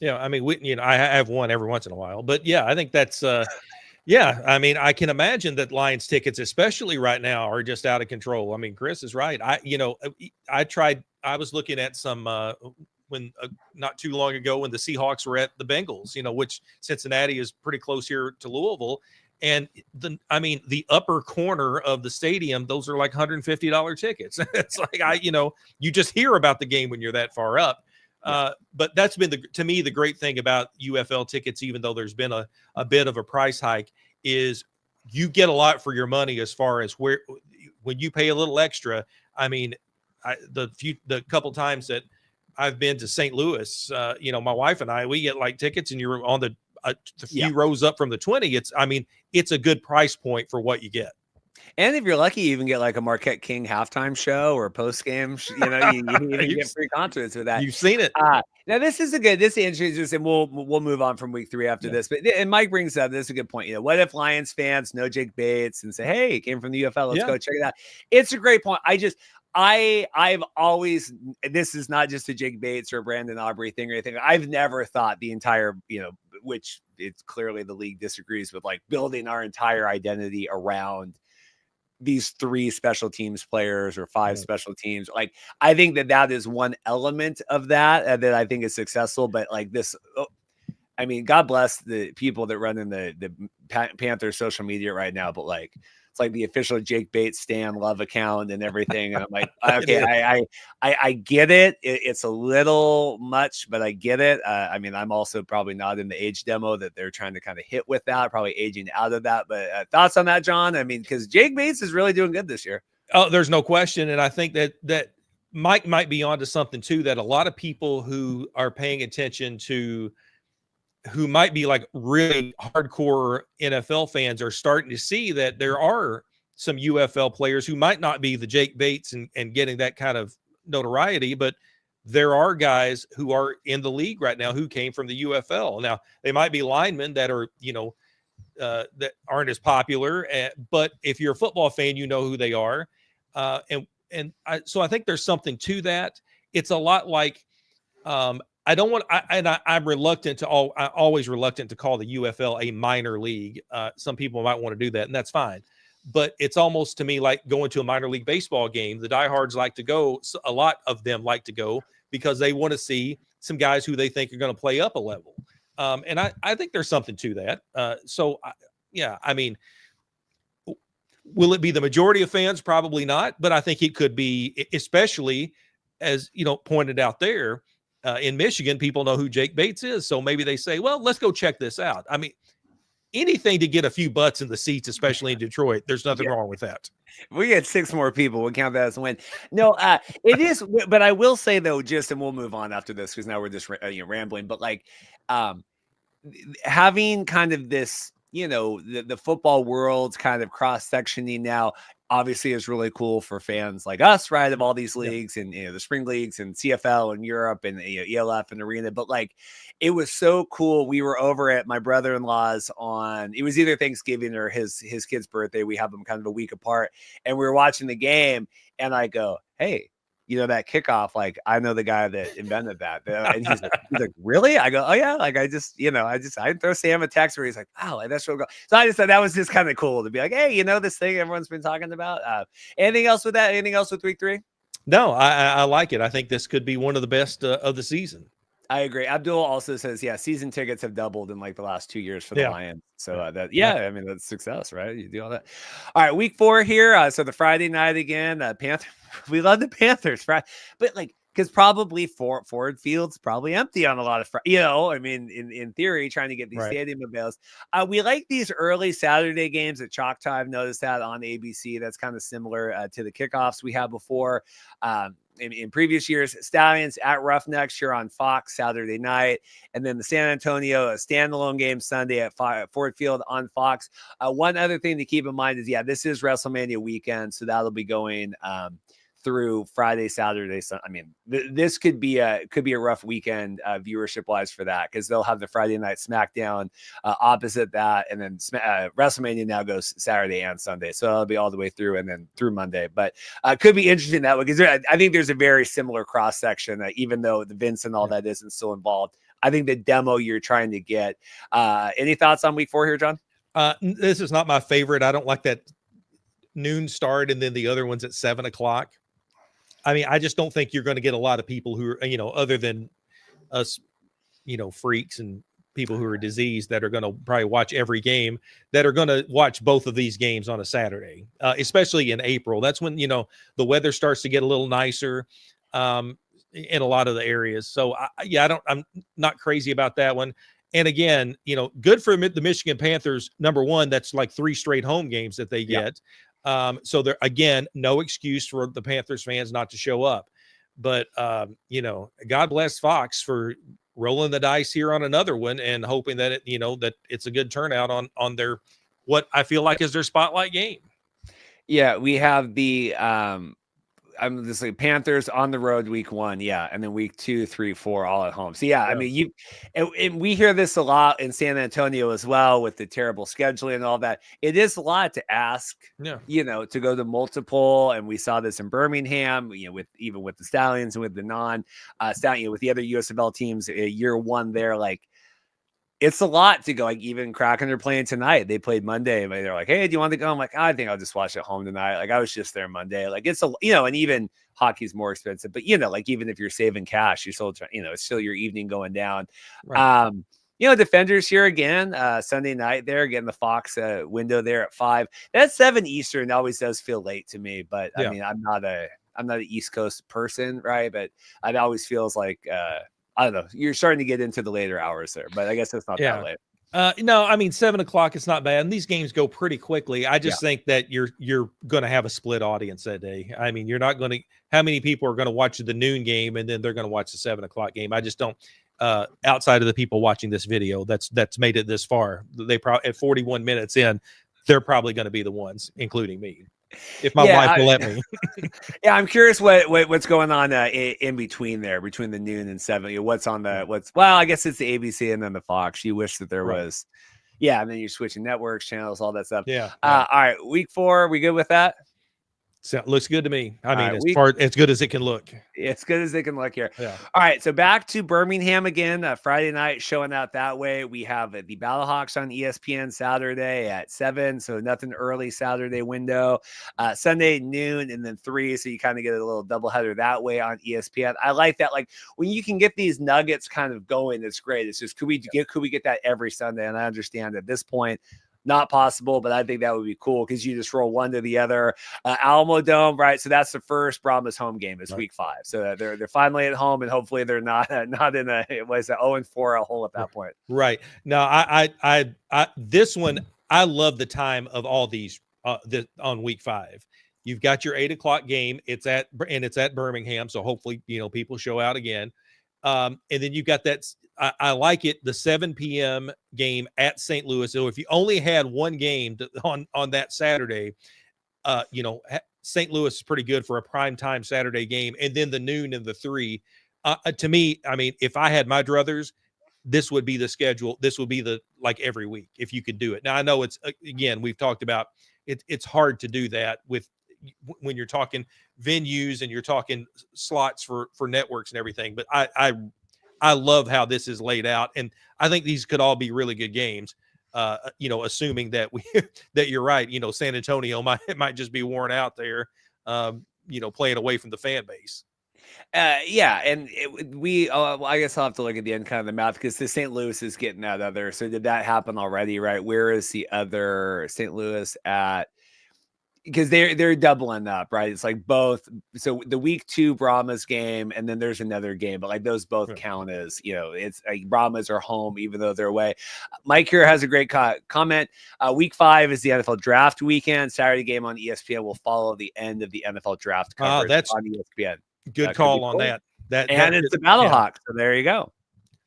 S2: Yeah. I have one every once in a while, but yeah, I think that's, yeah, I can imagine that Lions tickets, especially right now, are just out of control. Chris is right. I was looking at some when not too long ago when the Seahawks were at the Bengals, which Cincinnati is pretty close here to Louisville. And the upper corner of the stadium, those are like $150 tickets. It's like, you just hear about the game when you're that far up. But that's been to me, the great thing about UFL tickets, even though there's been a bit of a price hike, is you get a lot for your money as far as when you pay a little extra. I mean, the couple times that I've been to St. Louis, my wife and I, we get like tickets and you're on the few rows up from the 20. It's a good price point for what you get.
S1: And if you're lucky, you even get like a Marquette King halftime show or post game. You even get free concerts with that.
S2: You've seen it.
S1: Now this is interesting, and we'll move on from week 3 after this. But and Mike brings up, this is a good point. What if Lions fans know Jake Bates and say, "Hey, it came from the UFL. Let's go check it out." It's a great point. I've always, this is not just a Jake Bates or Brandon Aubrey thing or anything. I've never thought the entire, which it's clearly the league disagrees with, like building our entire identity around these 3 special teams players or 5 special teams. Like, I think that is one element of that I think is successful, but like this, God bless the people that run in the Panthers social media right now, but like, it's like the official Jake Bates Stan love account and everything. And I'm like, okay, I get it. It's a little much, but I get it. I'm also probably not in the age demo that they're trying to kind of hit with that, probably aging out of that. But thoughts on that, John? Because Jake Bates is really doing good this year.
S2: Oh, there's no question. And I think that Mike might be onto something too, that a lot of people who are paying attention to, who might be like really hardcore NFL fans, are starting to see that there are some UFL players who might not be the Jake Bates and getting that kind of notoriety, but there are guys who are in the league right now who came from the UFL. Now they might be linemen that are, that aren't as popular, but if you're a football fan, you know who they are. So I think there's something to that. It's a lot like, I'm reluctant always reluctant to call the UFL a minor league. Some people might want to do that, and that's fine. But it's almost to me like going to a minor league baseball game. The diehards like to go. A lot of them like to go because they want to see some guys who they think are going to play up a level. And I think there's something to that. Will it be the majority of fans? Probably not. But I think it could be, especially as pointed out there. In Michigan, people know who Jake Bates is. So maybe they say, well, let's go check this out. Anything to get a few butts in the seats, especially in Detroit. There's nothing wrong with that.
S1: We get 6 more people. We'll count that as a win. No, it is. But I will say, though, and we'll move on after this because now we're just rambling. But like having kind of this, the football world's kind of cross-sectioning now, obviously is really cool for fans like us, right? Of all these leagues and the spring leagues and CFL and Europe and ELF and Arena. But like, it was so cool. We were over at my brother-in-law's it was either Thanksgiving or his kid's birthday. We have them kind of a week apart, and we were watching the game. And I go, "Hey, that kickoff, like, I know the guy that invented that." And he's like, "Really?" I go, "Oh yeah." Like, I throw Sam a text where he's like, "Wow, like, that's real cool." So I just thought that was just kind of cool to be like, "Hey, this thing everyone's been talking about." Anything else with that? Anything else with week 3?
S2: No, I like it. I think this could be one of the best of the season.
S1: I agree. Abdul also says, season tickets have doubled in like the last 2 years for the Lions. So that's success, right? You do all that. All right, week 4 here. So the Friday night again, Panther. We love the Panthers, right? But like, because probably Ford Field's probably empty on a lot of, in theory, trying to get these stadium avails. We like these early Saturday games at Choctaw. I've noticed that on ABC. That's kind of similar to the kickoffs we had before. In previous years, Stallions at Roughnecks here on Fox Saturday night, and then the San Antonio standalone game Sunday at Ford Field on Fox. One other thing to keep in mind is, this is WrestleMania weekend, so that'll be going through Friday, Saturday. So, this could be a rough weekend viewership wise for that, because they'll have the Friday night SmackDown opposite that, and then WrestleMania now goes Saturday and Sunday, so it'll be all the way through and then through Monday. But could be interesting that way, because I think there's a very similar cross section, even though the Vince and all that isn't still involved. I think the demo you're trying to get. Any thoughts on week 4 here, John?
S2: This is not my favorite. I don't like that noon start and then the other one's at 7 o'clock. I just don't think you're going to get a lot of people who are, other than us, freaks and people who are diseased that are going to probably watch every game, that are going to watch both of these games on a Saturday, especially in April. That's when, the weather starts to get a little nicer in a lot of the areas. So I'm not crazy about that one. And again, good for the Michigan Panthers. Number one, that's like 3 straight home games that they get. So there, again, no excuse for the Panthers fans not to show up. But, God bless Fox for rolling the dice here on another one and hoping that that it's a good turnout on their, what I feel like is their spotlight game.
S1: Yeah, we have the I'm just like Panthers on the road week 1, and then week 2, 3, 4 all at home. So I mean, and we hear this a lot in San Antonio as well with the terrible scheduling and all that. It is a lot to ask, to go to multiple, and we saw this in Birmingham, with the Stallions and with the Stallion, with the other USFL teams, year 1 there, like. It's a lot to go. Like even Kraken are playing tonight. They played Monday. And they're like, "Hey, do you want to go?" I'm like, I think I'll just watch at home tonight. Like I was just there Monday. Like it's and even hockey's more expensive. But like even if you're saving cash, you're still trying. It's still your evening going down. Right. Defenders here again. Sunday night there, getting the Fox window there at 5. That 7 Eastern always does feel late to me. But I mean, I'm not an East Coast person, right? But it always feels like. I don't know. You're starting to get into the later hours there, but I guess it's not that late.
S2: No, I mean 7 o'clock. It's not bad, and these games go pretty quickly. I just think that you're going to have a split audience that day. I mean, you're not going to. How many people are going to watch the noon game and then they're going to watch the 7 o'clock game? I just don't. Outside of the people watching this video, that's made it this far. They probably at 41 minutes in, they're probably going to be the ones, including me. If my wife will let me.
S1: I'm curious what's going on in between there, between the noon and 7. What's on I guess it's the ABC and then the Fox. You wish that there was, and then you're switching networks, channels, all that stuff. All right, week 4, we good with that?
S2: So looks good to me. I mean, as good as it can look.
S1: It's good as they can look here. Yeah. All right, so back to Birmingham again. Friday night showing out that way. We have the Battlehawks on ESPN Saturday at 7, so nothing early Saturday window. Sunday noon and then 3, so you kind of get a little doubleheader that way on ESPN. I like that. Like when you can get these nuggets kind of going, it's great. It's just could we get that every Sunday? And I understand at this point. Not possible, but I think that would be cool because you just roll one to the other. Alamo Dome, right? So that's the first Brahmas home game. It's week 5, so they're finally at home, and hopefully they're not in a 0-4 a hole at that point.
S2: Right. No, I this one I love the time of all these on week 5. You've got your 8 o'clock game. It's at Birmingham, so hopefully people show out again. And then you've got that. I like it. The 7 p.m. game at St. Louis. So if you only had one game on that Saturday, St. Louis is pretty good for a primetime Saturday game. And then the noon and the 3. To me, I mean, if I had my druthers, this would be the schedule. This would be like every week if you could do it. Now I know it's again we've talked about it. It's hard to do that when you're talking venues and you're talking slots for networks and everything. But I love how this is laid out, and I think these could all be really good games. Assuming that that you're right. San Antonio might just be worn out there. Playing away from the fan base.
S1: And I guess I'll have to look at the end kind of the math because the St. Louis is getting that other. So did that happen already? Right? Where is the other St. Louis at? Because they're doubling up, right? It's like both. So the week 2 Brahmas game, and then there's another game, but like those both count as it's like Brahmas are home even though they're away. Mike here has a great comment. Week 5 is the NFL draft weekend. Saturday game on ESPN will follow the end of the NFL draft coverage
S2: that's
S1: on ESPN.
S2: Good call on that.
S1: It's the Battlehawks, so there you go.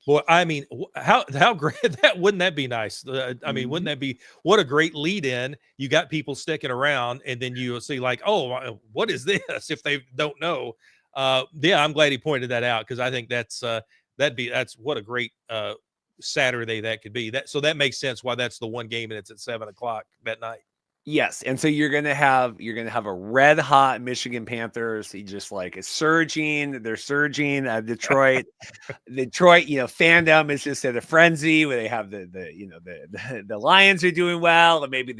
S2: Well, I mean, how great wouldn't that be nice? I mean, wouldn't that be what a great lead in? You got people sticking around, and then you see like, oh, what is this? If they don't know, I'm glad he pointed that out because I think that's what a great Saturday that could be. So that makes sense why that's the one game and it's at 7 o'clock that night.
S1: Yes, and so you're gonna have a red hot Michigan Panthers. He just like is surging. They're surging. Detroit, fandom is just at a frenzy where they have the Lions are doing well, and maybe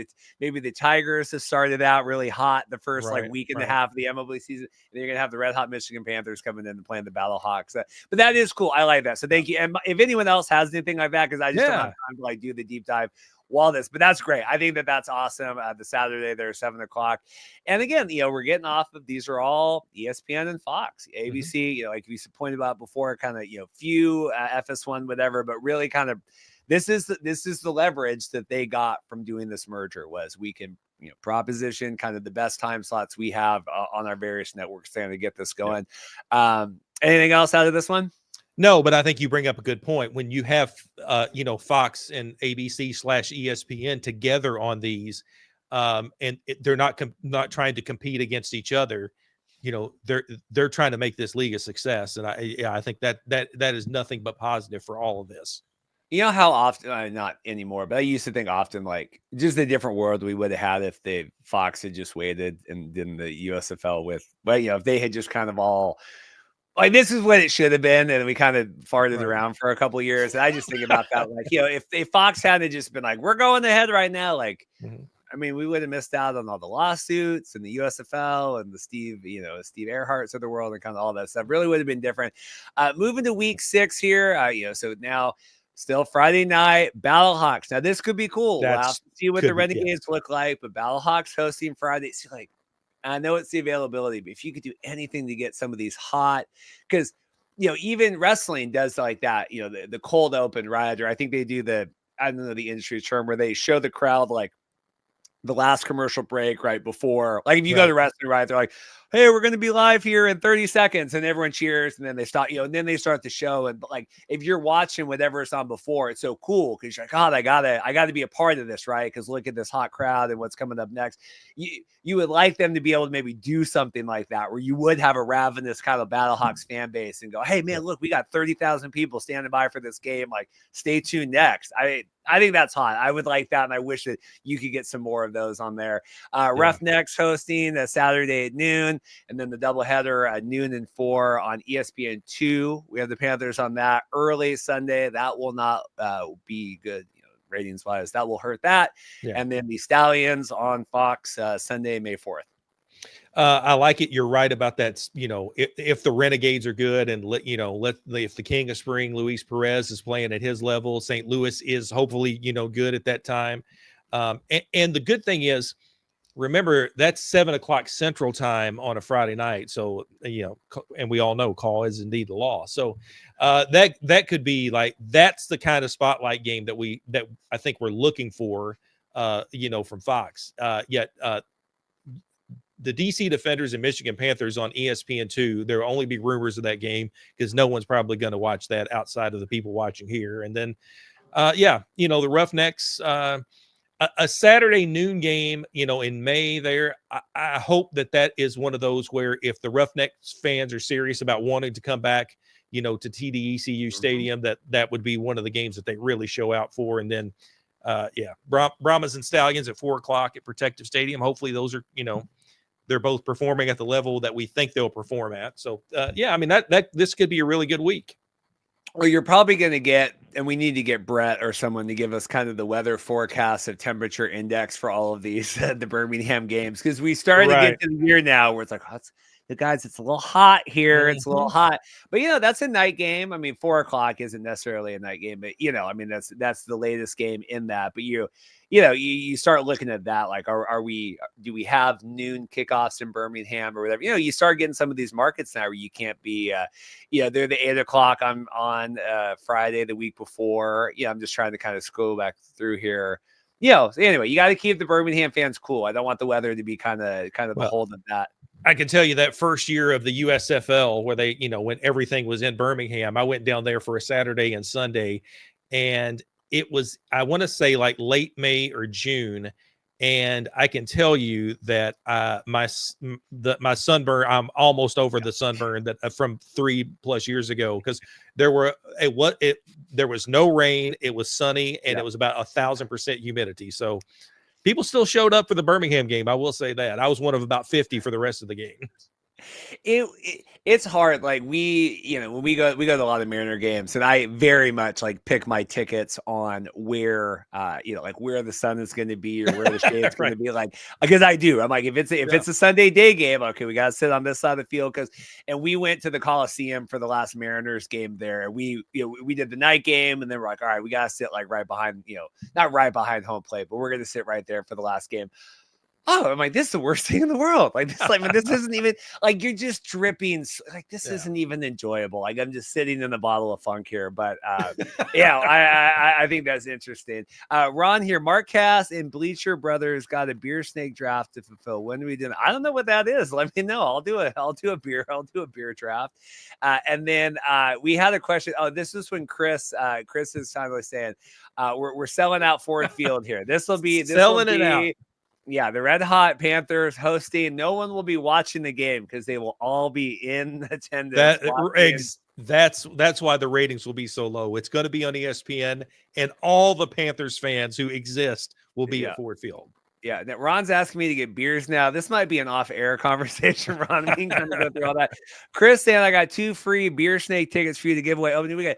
S1: the Tigers have started out really hot the first like week and a half of the MLB season. And you're gonna have the red hot Michigan Panthers coming in and playing the Battle Hawks. But that is cool. I like that. So thank you. And if anyone else has anything like that, because I just don't have time to like do the deep dive. But that's great. I think that's awesome. The Saturday there, 7:00. And again, we're getting off of these are all ESPN and Fox, ABC, like we pointed out before, kind of, few FS1, whatever, but really kind of this is the leverage that they got from doing this merger was we can, proposition kind of the best time slots we have on our various networks to get this going. Anything else out of this one?
S2: No, but I think you bring up a good point. When you have, Fox and ABC/ESPN together on these, and they're not trying to compete against each other, they're trying to make this league a success. And I think that is nothing but positive for all of this.
S1: You know how often, not anymore, but I used to think often like just the different world we would have had if Fox had just waited and did the USFL with, but if they had just kind of all. Like this is what it should have been, and we kind of farted around for a couple of years. And I just think about that, like if Fox hadn't just been like, we're going ahead right now, like I mean, we would have missed out on all the lawsuits and the USFL and the Steve Earharts of the world and kind of all that stuff. Really would have been different. Moving to week 6 here, so now still Friday night, Battlehawks. Now this could be cool. We'll have to see what the Renegades look like, but Battlehawks hosting Friday. So like. I know it's the availability, but if you could do anything to get some of these hot, because, even wrestling does like that, the cold open, right? Or I think they do I don't know the industry term where they show the crowd like the last commercial break right before, like if you go to wrestling, right? They're like, hey, we're going to be live here in 30 seconds. And everyone cheers. And then they start, and then they start the show. And like, if you're watching whatever it's on before, it's so cool. Cause you're like, God, I gotta be a part of this. Right. Cause look at this hot crowd and what's coming up next. You would like them to be able to maybe do something like that, where you would have a ravenous kind of Battlehawks fan base and go, hey man, look, we got 30,000 people standing by for this game. Like stay tuned next. I think that's hot. I would like that. And I wish that you could get some more of those on there. Roughnecks hosting a Saturday at noon, and then the doubleheader at noon and 4 on ESPN2. We have the Panthers on that early Sunday. That will not be good, ratings wise. That will hurt that. Yeah. And then the Stallions on Fox Sunday, May 4th.
S2: I like it. You're right about that. If the Renegades are good and if the King of Spring, Luis Perez, is playing at his level, St. Louis is hopefully, good at that time. And the good thing is, remember that's 7:00 Central Time on a Friday night. So, and we all know call is indeed the law. So that could be like, that's the kind of spotlight game that I think we're looking for, from Fox. Yet the DC Defenders and Michigan Panthers on ESPN2, there will only be rumors of that game because no one's probably going to watch that outside of the people watching here. And then, the Roughnecks, a Saturday noon game, in May there. I hope that is one of those where if the Roughnecks fans are serious about wanting to come back, to TDECU Stadium, that would be one of the games that they really show out for. And then, Brahmas and Stallions at 4:00 at Protective Stadium. Hopefully those are, they're both performing at the level that we think they'll perform at. So, I mean, this could be a really good week.
S1: Well, you're probably going to get, and we need to get Brett or someone to give us kind of the weather forecast of temperature index for all of these, the Birmingham games. Because we started to get to the year now where it's like, guys, it's a little hot here. It's a little hot, but that's a night game. I mean, 4:00 isn't necessarily a night game, but I mean, that's the latest game in that. But you start looking at that, like, do we have noon kickoffs in Birmingham or whatever? You start getting some of these markets now where you can't be, they're the 8:00 on Friday the week before. I'm just trying to kind of scroll back through here. So anyway, you got to keep the Birmingham fans cool. I don't want the weather to be kind of beholden to that.
S2: I can tell you that first year of the USFL where they, when everything was in Birmingham, I went down there for a Saturday and Sunday, and it was, I want to say like late May or June. And I can tell you that my sunburn, I'm almost over the sunburn that from 3+ years ago, because there was no rain, it was sunny, and it was about 1,000% humidity. So people still showed up for the Birmingham game. I will say that. I was one of about 50 for the rest of the game.
S1: It's hard. Like when we go to a lot of Mariner games, and I very much like pick my tickets on where like where the sun is going to be or where the shade's going to be. Like, because I do. I'm like, if it's a Sunday day game, okay, we got to sit on this side of the field and we went to the Coliseum for the last Mariners game there. And we did the night game, and then we're like, all right, we got to sit like right behind, not right behind home plate, but we're going to sit right there for the last game. Oh, I'm like, this is the worst thing in the world. Like this isn't even like, you're just dripping. Like, this isn't even enjoyable. Like, I'm just sitting in a bottle of funk here. But I think that's interesting. Ron here, Mark Cass and Bleacher Brothers got a beer snake draft to fulfill. When do we do it? I don't know what that is. Let me know. I'll do a beer draft. And then we had a question. Oh, this is when Chris is finally saying, we're selling out Ford Field here. This will be
S2: selling it out.
S1: Yeah, the Red Hot Panthers hosting. No one will be watching the game because they will all be in attendance.
S2: That's why the ratings will be so low. It's going to be on ESPN, and all the Panthers fans who exist will be at Ford Field.
S1: Yeah, Ron's asking me to get beers now. This might be an off-air conversation, Ron. We can kind of go through all that. Chris saying I got 2 free beer snake tickets for you to give away. Oh, we got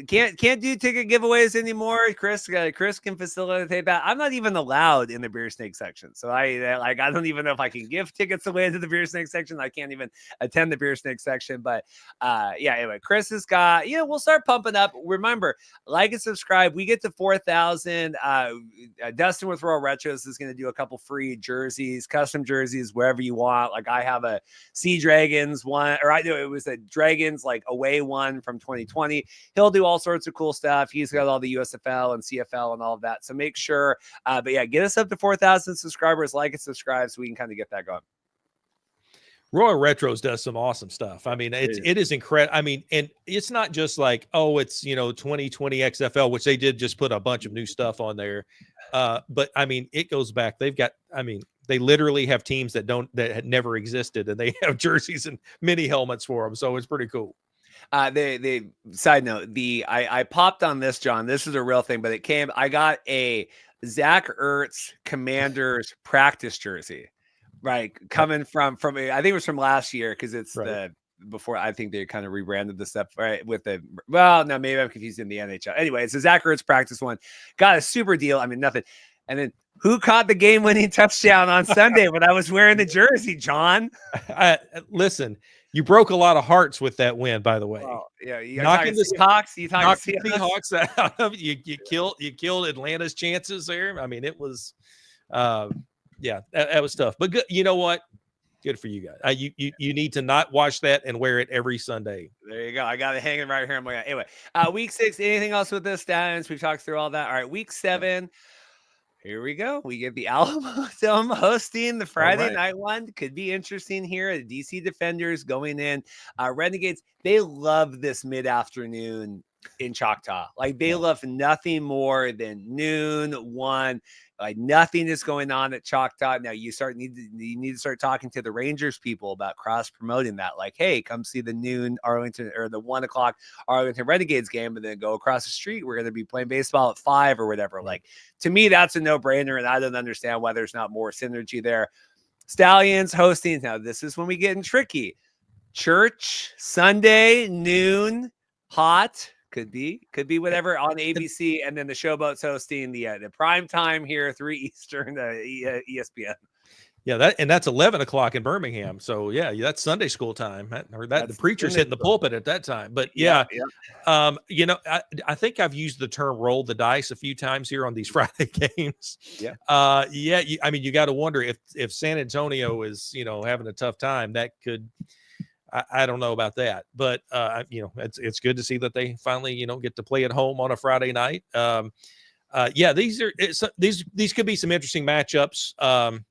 S1: can't do ticket giveaways anymore. Chris can facilitate that. I'm not even allowed in the beer snake section, so I don't even know if I can give tickets away to the beer snake section. I can't even attend the beer snake section. But anyway, Chris has got, we'll start pumping up. Remember, like and subscribe. We get to 4,000. Dustin with Royal Retros is going to do a couple free jerseys, custom jerseys, wherever you want. Like, I have a Sea Dragons one, or I know it was a Dragons like away one from 2020. He'll do all sorts of cool stuff. He's got all the USFL and CFL and all of that. So make sure, get us up to 4,000 subscribers, like and subscribe, so we can kind of get that going.
S2: Royal Retros does some awesome stuff. I mean, it is incredible. I mean, and it's not just like, it's 2020 XFL, which they did just put a bunch of new stuff on there. But I mean, it goes back. They literally have teams that had never existed, and they have jerseys and mini helmets for them. So it's pretty cool.
S1: The side note, I popped on this, John. This is a real thing, but I got a Zach Ertz Commanders practice jersey, right? Coming from I think it was from last year, because it's before I think they kind of rebranded the stuff, right? Maybe I'm confused in the NHL. Anyway, it's a Zach Ertz practice one. Got a super deal. I mean, nothing. And then who caught the game-winning touchdown on Sunday when I was wearing the jersey, John?
S2: Listen. You broke a lot of hearts with that win, by the way.
S1: Oh, yeah, you
S2: knocking
S1: the Seahawks. You
S2: knocked the Seahawks out of you. You killed Atlanta's chances there. I mean, it was, that was tough. But good, you know what? Good for you guys. You need to not watch that and wear it every Sunday.
S1: There you go. I got it hanging right here. Anyway, week 6. Anything else with this, Stallions? We've talked through all that. All right, week 7. Here we go. We get the Alamo Dome hosting the Friday night one. Could be interesting here. The DC Defenders going in. Renegades, they love this mid-afternoon in Choctaw. Like, they love nothing more than noon, 1. Like, nothing is going on at Choctaw. Now you need to start talking to the Rangers people about cross promoting that. Like, hey, come see the noon Arlington or the 1 o'clock Arlington Renegades game, and then go across the street. We're going to be playing baseball at 5 or whatever. Like, to me, that's a no brainer. And I don't understand why there's not more synergy there. Stallions hosting. Now this is when we get in tricky. Church Sunday, noon, hot. Could be whatever on ABC, and then the Showboats hosting the prime time here, 3 Eastern, ESPN.
S2: Yeah, that's 11 o'clock in Birmingham. So that's Sunday school time. The preacher's hitting the pulpit at that time. But I think I've used the term "roll the dice" a few times here on these Friday games. I mean, you got to wonder if San Antonio is having a tough time. That could. I don't know about that, but it's good to see that they finally get to play at home on a Friday night. These could be some interesting matchups.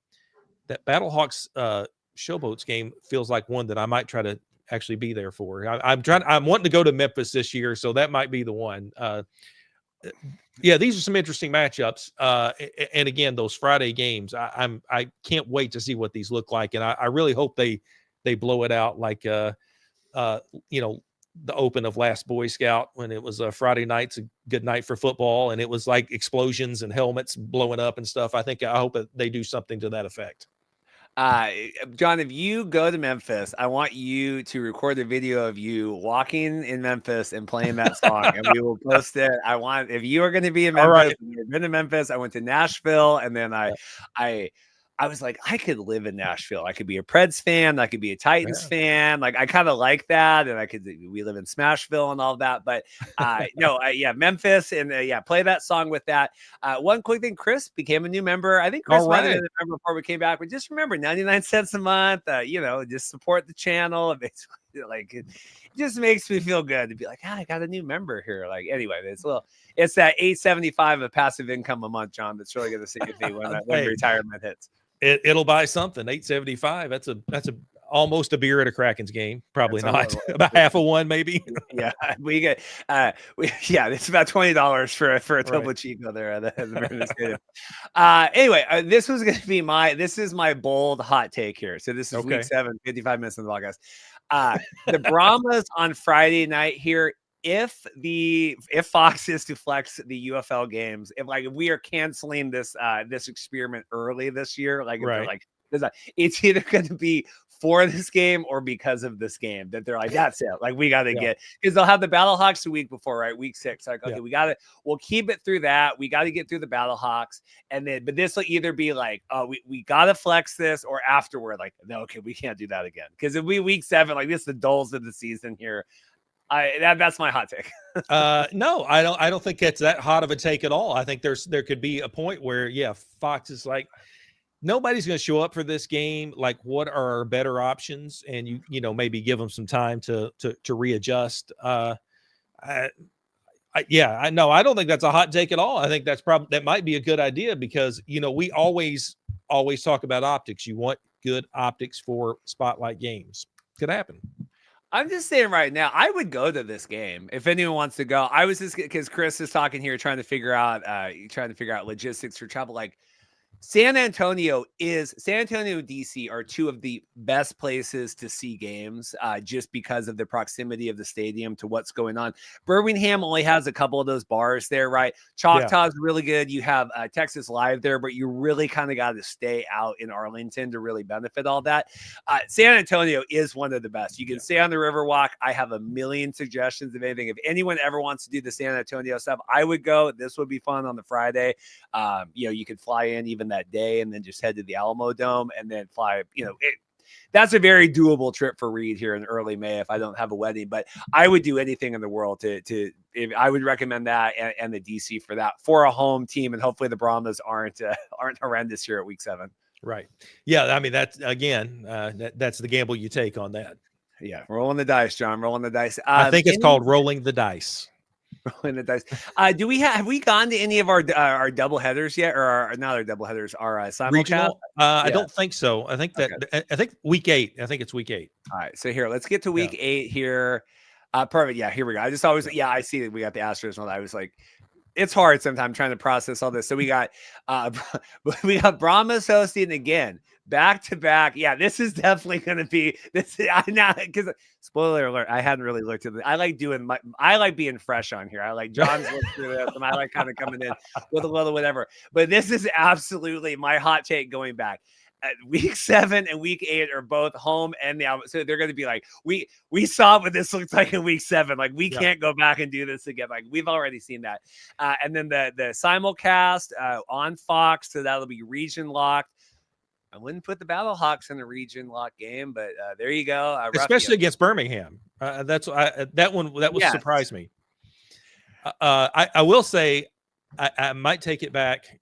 S2: That Battlehawks Showboats game feels like one that I might try to actually be there for. I'm wanting to go to Memphis this year, so that might be the one. These are some interesting matchups. And again, those Friday games, I can't wait to see what these look like, and I really hope they blow it out like the open of Last Boy Scout when it was a Friday night's a good night for football, and it was like explosions and helmets blowing up and stuff. I hope that they do something to that effect.
S1: John, if you go to Memphis, I want you to record a video of you walking in Memphis and playing that song, and we will post it. If you are going to be in
S2: All
S1: Memphis,
S2: right.
S1: you've been to Memphis. I went to Nashville, and then
S2: Yeah.
S1: I was like, I could live in Nashville. I could be a Preds fan. I could be a Titans fan. Like, I kind of like that. And we live in Smashville and all that. But Memphis and play that song with that. One quick thing, Chris became a new member. I think Chris might have been a member before we came back, but just remember 99 cents a month, just support the channel. It's like, it just makes me feel good to be like, I got a new member here. Like, anyway, it's that $8.75 of passive income a month, John, that's really going to sink with me when retirement hits.
S2: It'll buy something. $8.75. That's almost a beer at a Kraken's game. Probably not. About half of one, maybe.
S1: Yeah, we get. It's about $20 for a Topo Chico there at the Mariners Stadium. Anyway, this is my bold hot take here. So this is week 7, 55 minutes of the podcast. The Brahmas on Friday night here. If Fox is to flex the UFL games, if we are canceling this experiment early this year, it's either going to be for this game or because of this game that they're like, that's it. Like, we got to get, because they'll have the Battlehawks the week before, right? Week 6. Like, okay, we'll keep it through that. We got to get through the Battlehawks. And then, but this will either be like, we got to flex this, or afterward, like, no, okay, we can't do that again. Because if we week 7, like, this is the dulls of the season here. That's my hot take.
S2: No, I don't think it's that hot of a take at all. I think there could be a point where, Fox is like, nobody's going to show up for this game. Like, what are our better options? And you maybe give them some time to readjust. I don't think that's a hot take at all. I think that might be a good idea, because we always talk about optics. You want good optics for spotlight games. Could happen.
S1: I'm just saying right now, I would go to this game if anyone wants to go. I was just, because Chris is talking here, trying to figure out logistics for travel. Like, San Antonio, DC are two of the best places to see games, just because of the proximity of the stadium to what's going on. Birmingham only has a couple of those bars there, right? Choctaw's really good. You have Texas Live there, but you really kind of got to stay out in Arlington to really benefit all that. San Antonio is one of the best. You can stay on the Riverwalk. I have a million suggestions of anything. If anyone ever wants to do the San Antonio stuff, I would go. This would be fun on the Friday. You could fly in even that day and then just head to the Alamo Dome and then fly. That's a very doable trip for Reed here in early May if I don't have a wedding. But I would do anything in the world I would recommend that and the DC for that, for a home team, and hopefully the Brahmas aren't horrendous here at week 7.
S2: Right. Yeah. I mean, that's again, that's the gamble you take on that.
S1: Yeah, rolling the dice, John. Rolling the dice.
S2: I think it's called rolling the dice.
S1: Rolling the dice. Have we gone to any of our double headers yet, or not our double headers? Our simulcast?
S2: I don't think so. I think I think week 8. I think it's week 8.
S1: All right, so here, let's get to week 8 here. Perfect. Yeah, here we go. I just always, I see that we got the Astros and all that. I was like, it's hard sometimes trying to process all this. So we got Brahmas hosting again, back to back. Yeah, this is definitely going to be this. Because spoiler alert, I hadn't really looked at it. I like being fresh on here. I like John's look through this, and I like kind of coming in with a little whatever. But this is absolutely my hot take going back. Week 7 and week 8 are both home and the Alamo. So they're going to be like, we saw what this looks like in week 7. Like, we can't go back and do this again. Like, we've already seen that. And then the simulcast on Fox, so that'll be region locked. I wouldn't put the Battlehawks in a region lock game, but there you go.
S2: Especially against Birmingham. That surprised me. I will say I might take it back,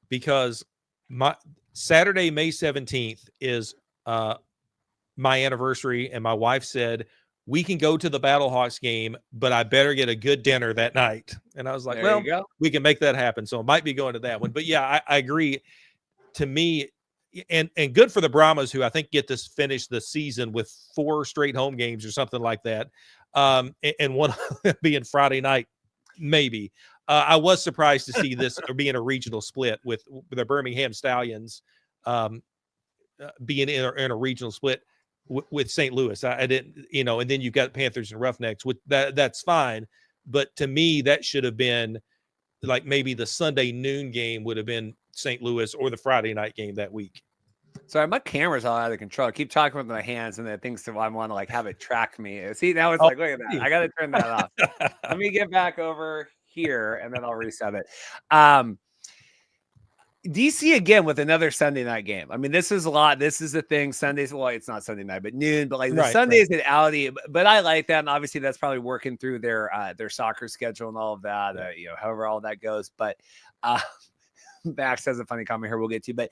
S2: because my Saturday, May 17th is my anniversary, and my wife said, we can go to the Battlehawks game, but I better get a good dinner that night. And I was like, we can make that happen. So I might be going to that one. But yeah, I agree. To me, and good for the Brahmas, who I think get to finish the season with 4 straight home games or something like that. And one being Friday night, maybe. I was surprised to see this being a regional split with the Birmingham Stallions being in a regional split. with St. Louis. I didn't, and then you've got Panthers and Roughnecks. With that's fine. But to me, that should have been like maybe the Sunday noon game would have been St. Louis, or the Friday night game that week.
S1: Sorry, my camera's all out of control. I keep talking with my hands, and it thinks that I want to like have it track me. See, now it's like, look at that. I got to turn that off. Let me get back over here, and then I'll reset it. DC again with another Sunday night game. I mean, this is a lot. This is the thing. Sundays, well, it's not Sunday night, but noon. But like the Sundays at Audi. But I like that, and obviously that's probably working through their soccer schedule and all of that. However all that goes. But Max has a funny comment here. We'll get to, but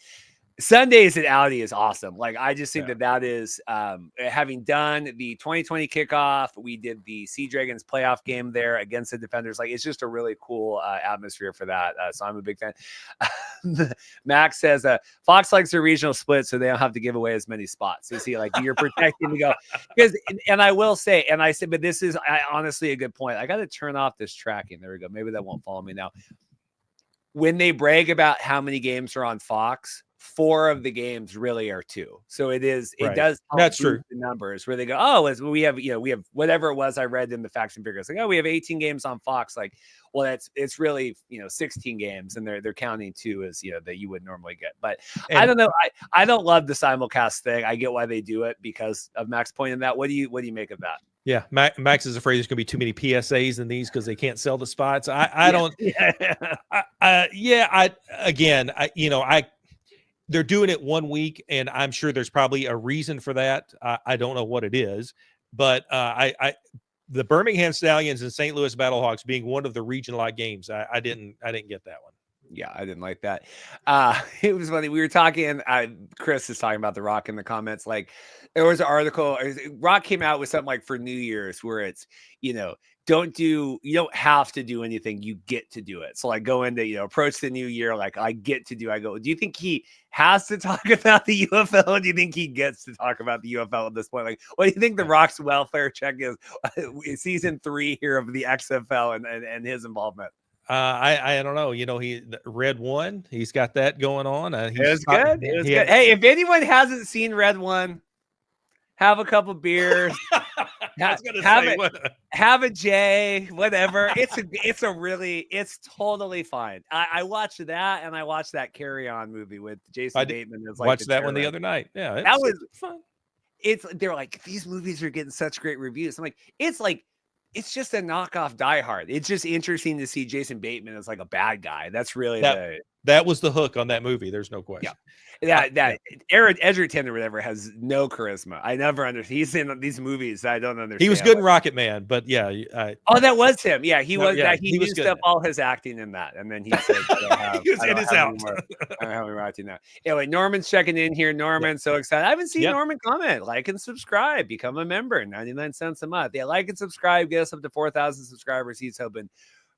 S1: Sundays at Audi is awesome. Like, I just think that is having done the 2020 kickoff. We did the Sea Dragons playoff game there against the Defenders. Like, it's just a really cool atmosphere for that. So I'm a big fan. Max says Fox likes their regional split, so they don't have to give away as many spots. So you see, like, you're protecting to go because, and I will say, and I said, but this is honestly a good point. I got to turn off this tracking. There we go. Maybe that won't follow me now. When they brag about how many games are on Fox, 4 of the games really are 2. So it does.
S2: That's true.
S1: The numbers where they go, we have whatever it was I read in the facts and figures. Like, we have 18 games on Fox. Like, well, it's really 16 games, and they're counting 2 as that you would normally get. But I don't know. I don't love the simulcast thing. I get why they do it because of Max pointing that. What do you make of that?
S2: Yeah, Max is afraid there's going to be too many PSAs in these because they can't sell the spots. I don't. They're doing it one week, and I'm sure there's probably a reason for that. I don't know what it is, but the Birmingham Stallions and St. Louis Battlehawks being one of the regional games, I didn't get that one.
S1: Yeah, I didn't like that. It was funny. We were talking, Chris is talking about The Rock in the comments. Like, there was an article, Rock came out with something like for New Year's where it's, you don't have to do anything. You get to do it. So like go into, approach the new year. Like, do you think he has to talk about the UFL? Or do you think he gets to talk about the UFL at this point? Like, what do you think The Rock's welfare check is season 3 here of the XFL and his involvement?
S2: I don't know. He Red One. He's got that going on.
S1: It was good. Hey, if anyone hasn't seen Red One, have a couple beers. Have a J, whatever. It's totally fine. I watched that, and I watched that Carry On movie with Jason Bateman.
S2: Watched that one the other night. Yeah,
S1: that was fun. They're like, these movies are getting such great reviews. I'm like, it's just a knockoff Die Hard. It's just interesting to see Jason Bateman as like a bad guy. That's really
S2: that was the hook on that movie. There's no question.
S1: Yeah. Aaron Edgerton or whatever has no charisma. I never understand. He's in these movies that I don't understand.
S2: He was good in Rocket Man, but yeah.
S1: That was him. Yeah, he was. He used up all his acting in that, and then he said,
S2: "He was in his out."
S1: I don't have any acting now. Anyway, Norman's checking in here. Norman, so excited. I haven't seen Norman comment. Like and subscribe. Become a member. 99 cents a month. Yeah, like and subscribe. Get us up to 4,000 subscribers. He's hoping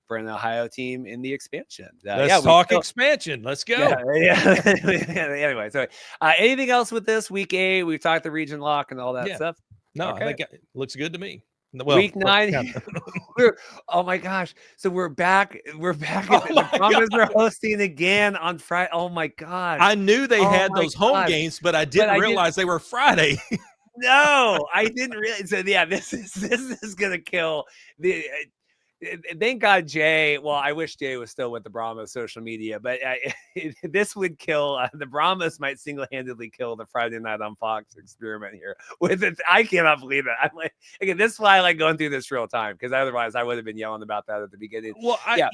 S1: for an Ohio team in the expansion.
S2: Let's talk expansion. Let's go.
S1: Anyway, so anything else with this week 8? We've talked the region lock and all that stuff.
S2: No, okay. I think it looks good to me. Well,
S1: week 9. Oh my gosh. So we're back. The Brahmas are hosting again on Friday. Oh my gosh.
S2: I knew they had those home games, but I didn't realize they were Friday.
S1: No, I didn't realize. So yeah, this is gonna kill the. Thank God Jay. Well, I wish Jay was still with the Brahmas social media, but this would kill. The Brahmas might single-handedly kill the Friday Night on Fox experiment here. With it, I cannot believe it. I'm like, again, this is why I like going through this real time because otherwise I would have been yelling about that at the beginning.
S2: Well, I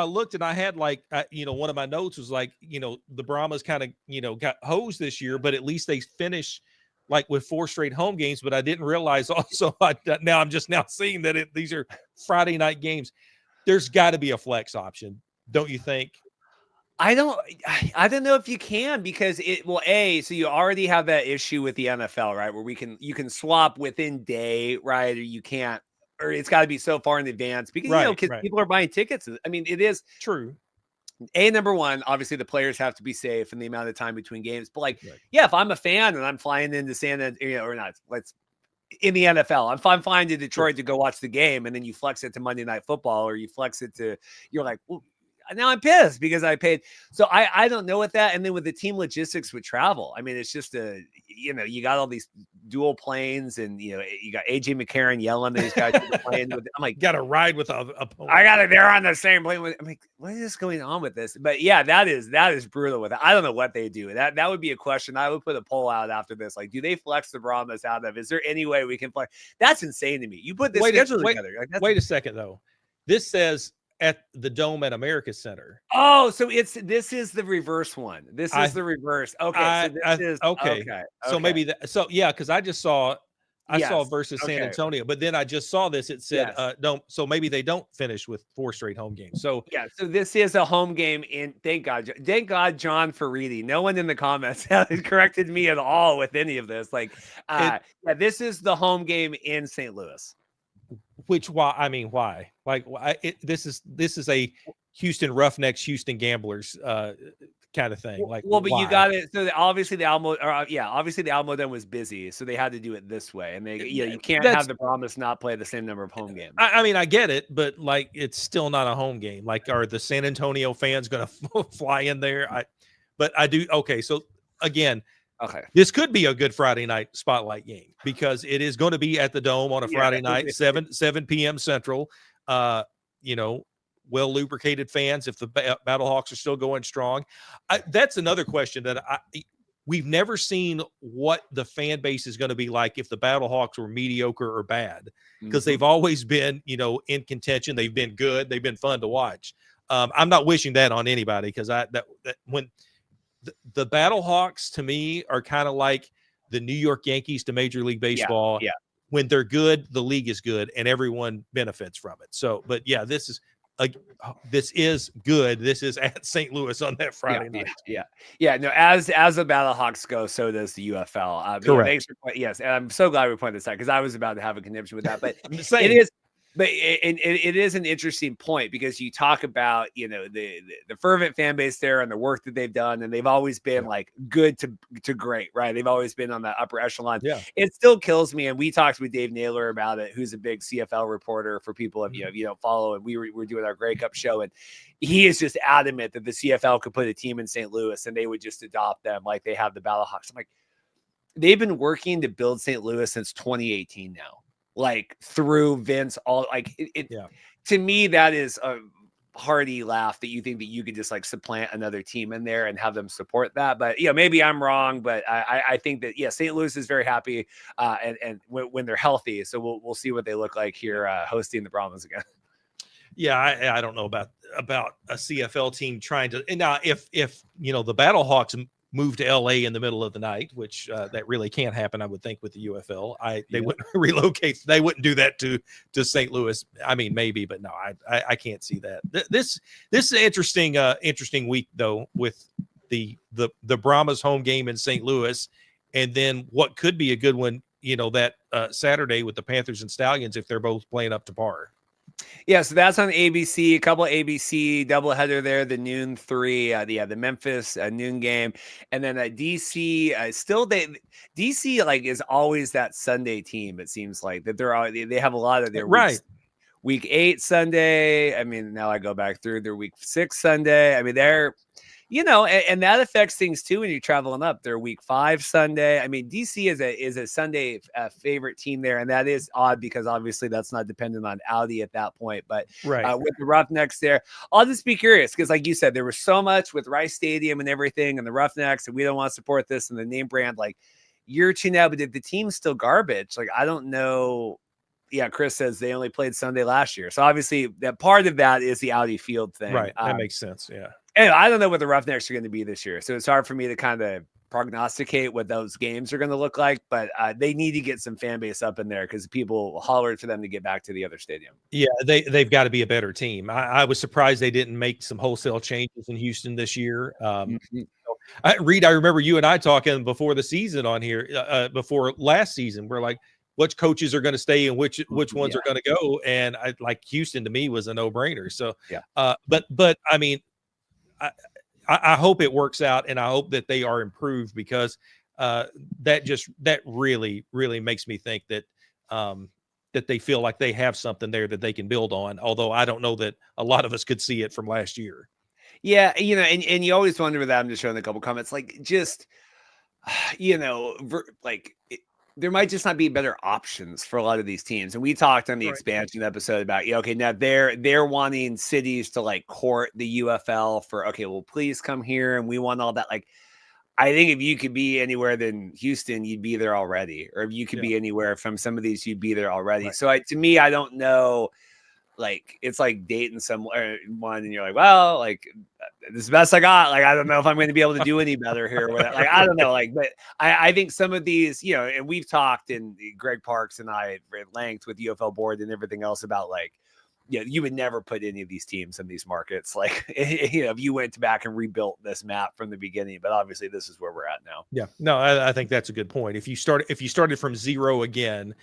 S2: looked and I had like, one of my notes was like, the Brahmas kind of, got hosed this year, but at least they finished like with 4 straight home games, but I didn't realize also I'm just seeing that these are Friday night games. There's got to be a flex option, don't you think?
S1: I don't know if you can because so you already have that issue with the NFL, right? Where you can swap within day, right? Or you can't, or it's got to be so far in advance because people are buying tickets. I mean, it is
S2: true.
S1: Number one, obviously the players have to be safe in the amount of time between games. But if I'm a fan and I'm flying into San Antonio or not, in the NFL, if I'm flying to Detroit to go watch the game and then you flex it to Monday Night Football or you flex it to, you're like, well, now I'm pissed because I paid. So I don't know what that. And then with the team logistics with travel, I mean, it's just you got all these dual planes, and you got AJ McCarron yelling that he's got to the plane. I'm like,
S2: got to ride with a
S1: I got it. They're on the same plane. I'm like, what is going on with this? But yeah, that is brutal with it. I don't know what they do. That would be a question. I would put a poll out after this. Like, do they flex the Brahmas out of? Is there any way we can flex? That's insane to me. You put this schedule together. Like,
S2: wait a second though. This says at the Dome at America Center.
S1: Oh, so this is the reverse one. This is the reverse. Okay, so this is okay.
S2: So maybe that. So yeah, because I just saw. I saw versus San Antonio, but then I just saw this. It said don't. So maybe they don't finish with 4 straight home games. So
S1: yeah. So this is a home game in. Thank God, John Ferretti. No one in the comments has corrected me at all with any of this. Like, this is the home game in St. Louis.
S2: Why? I mean, why? Like, this is a Houston Roughnecks, Houston Gamblers kind of thing. Like,
S1: well, but you got it. So obviously the Alamo Dome was busy, so they had to do it this way. And you can't have the Brahmas not play the same number of home games.
S2: I mean, I get it, but like, it's still not a home game. Like, are the San Antonio fans going to fly in there? But I do. Okay, so again.
S1: Okay.
S2: This could be a good Friday night spotlight game because it is going to be at the Dome on a Friday night, 7 p.m. Central. Well lubricated fans if the Battlehawks are still going strong. That's another question that we've never seen what the fan base is going to be like if the Battlehawks were mediocre or bad, because they've always been, in contention. They've been good. They've been fun to watch. I'm not wishing that on anybody because when the Battlehawks to me are kind of like the New York Yankees to Major League Baseball.
S1: Yeah.
S2: When they're good, the league is good and everyone benefits from it. So, but yeah, this is good. This is at St. Louis on that Friday night.
S1: Yeah. No, as the Battlehawks go, so does the UFL.
S2: Correct.
S1: Yes, and I'm so glad we pointed this out because I was about to have a conniption with that. But it is. But it is an interesting point because you talk about, the fervent fan base there and the work that they've done, and they've always been like good to great, right? They've always been on the upper echelon.
S2: Yeah.
S1: It still kills me. And we talked with Dave Naylor about it, who's a big CFL reporter for people if you don't follow. And we're doing our Grey Cup show, and he is just adamant that the CFL could put a team in St. Louis and they would just adopt them like they have the Battlehawks. I'm like, they've been working to build St. Louis since 2018 now. Like through Vince, all like it to me, that is a hearty laugh that you think that you could just like supplant another team in there and have them support that. But maybe I'm wrong, but I think that St. Louis is very happy and when they're healthy. So we'll see what they look like here hosting the Brahmas again.
S2: Yeah, I don't know about a CFL team trying to. And now if the Battlehawks move to LA in the middle of the night, which that really can't happen, I would think, with the UFL. They wouldn't relocate. They wouldn't do that to St. Louis. I mean, maybe, but no, I can't see that. This is an interesting week though, with the Brahmas home game in St. Louis, and then what could be a good one, that Saturday with the Panthers and Stallions if they're both playing up to par.
S1: Yeah, so that's on ABC. A couple of ABC doubleheader there. The noon 3, the Memphis noon game, and then DC. DC like is always that Sunday team. It seems like that they have a lot of their week 8 Sunday. I mean, now I go back through their week 6 Sunday. I mean, they're. And that affects things too when you're traveling up. They're week 5 Sunday. I mean, DC is a Sunday favorite team there, and that is odd because obviously that's not dependent on Audi at that point. But with the Roughnecks there, I'll just be curious because, like you said, there was so much with Rice Stadium and everything, and the Roughnecks, and we don't want to support this and the name brand like year 2 now. But if the team's still garbage, like I don't know. Yeah, Chris says they only played Sunday last year, so obviously that part of that is the Audi Field thing.
S2: Right, that makes sense. Yeah.
S1: Anyway, I don't know what the Roughnecks are going to be this year, so it's hard for me to kind of prognosticate what those games are going to look like. But they need to get some fan base up in there because people hollered for them to get back to the other stadium.
S2: Yeah, they've got to be a better team. I was surprised they didn't make some wholesale changes in Houston this year. Reed, I remember you and I talking before the season on here, before last season. We're like, which coaches are going to stay and which ones are going to go? And Houston to me was a no-brainer. So, but I mean. I hope it works out, and I hope that they are improved because that really makes me think that that they feel like they have something there that they can build on. Although I don't know that a lot of us could see it from last year.
S1: Yeah, and you always wonder with that. I'm just showing a couple comments, like just there might just not be better options for a lot of these teams. And we talked on the expansion episode about, okay, now they're wanting cities to like court the UFL for, okay, well, please come here and we want all that. Like, I think if you could be anywhere than Houston, you'd be there already. Or if you could be anywhere from some of these, you'd be there already.
S2: Right.
S1: So to me, I don't know. Like, it's like dating someone and you're like, well, like, this is the best I got. Like, I don't know if I'm going to be able to do any better here. Like, I don't know. Like, but I think some of these, and we've talked, and Greg Parks and I at length with UFL board and everything else about, like, you would never put any of these teams in these markets. Like, if you went back and rebuilt this map from the beginning, but obviously this is where we're at now.
S2: Yeah, no, I think that's a good point. If you started from zero again,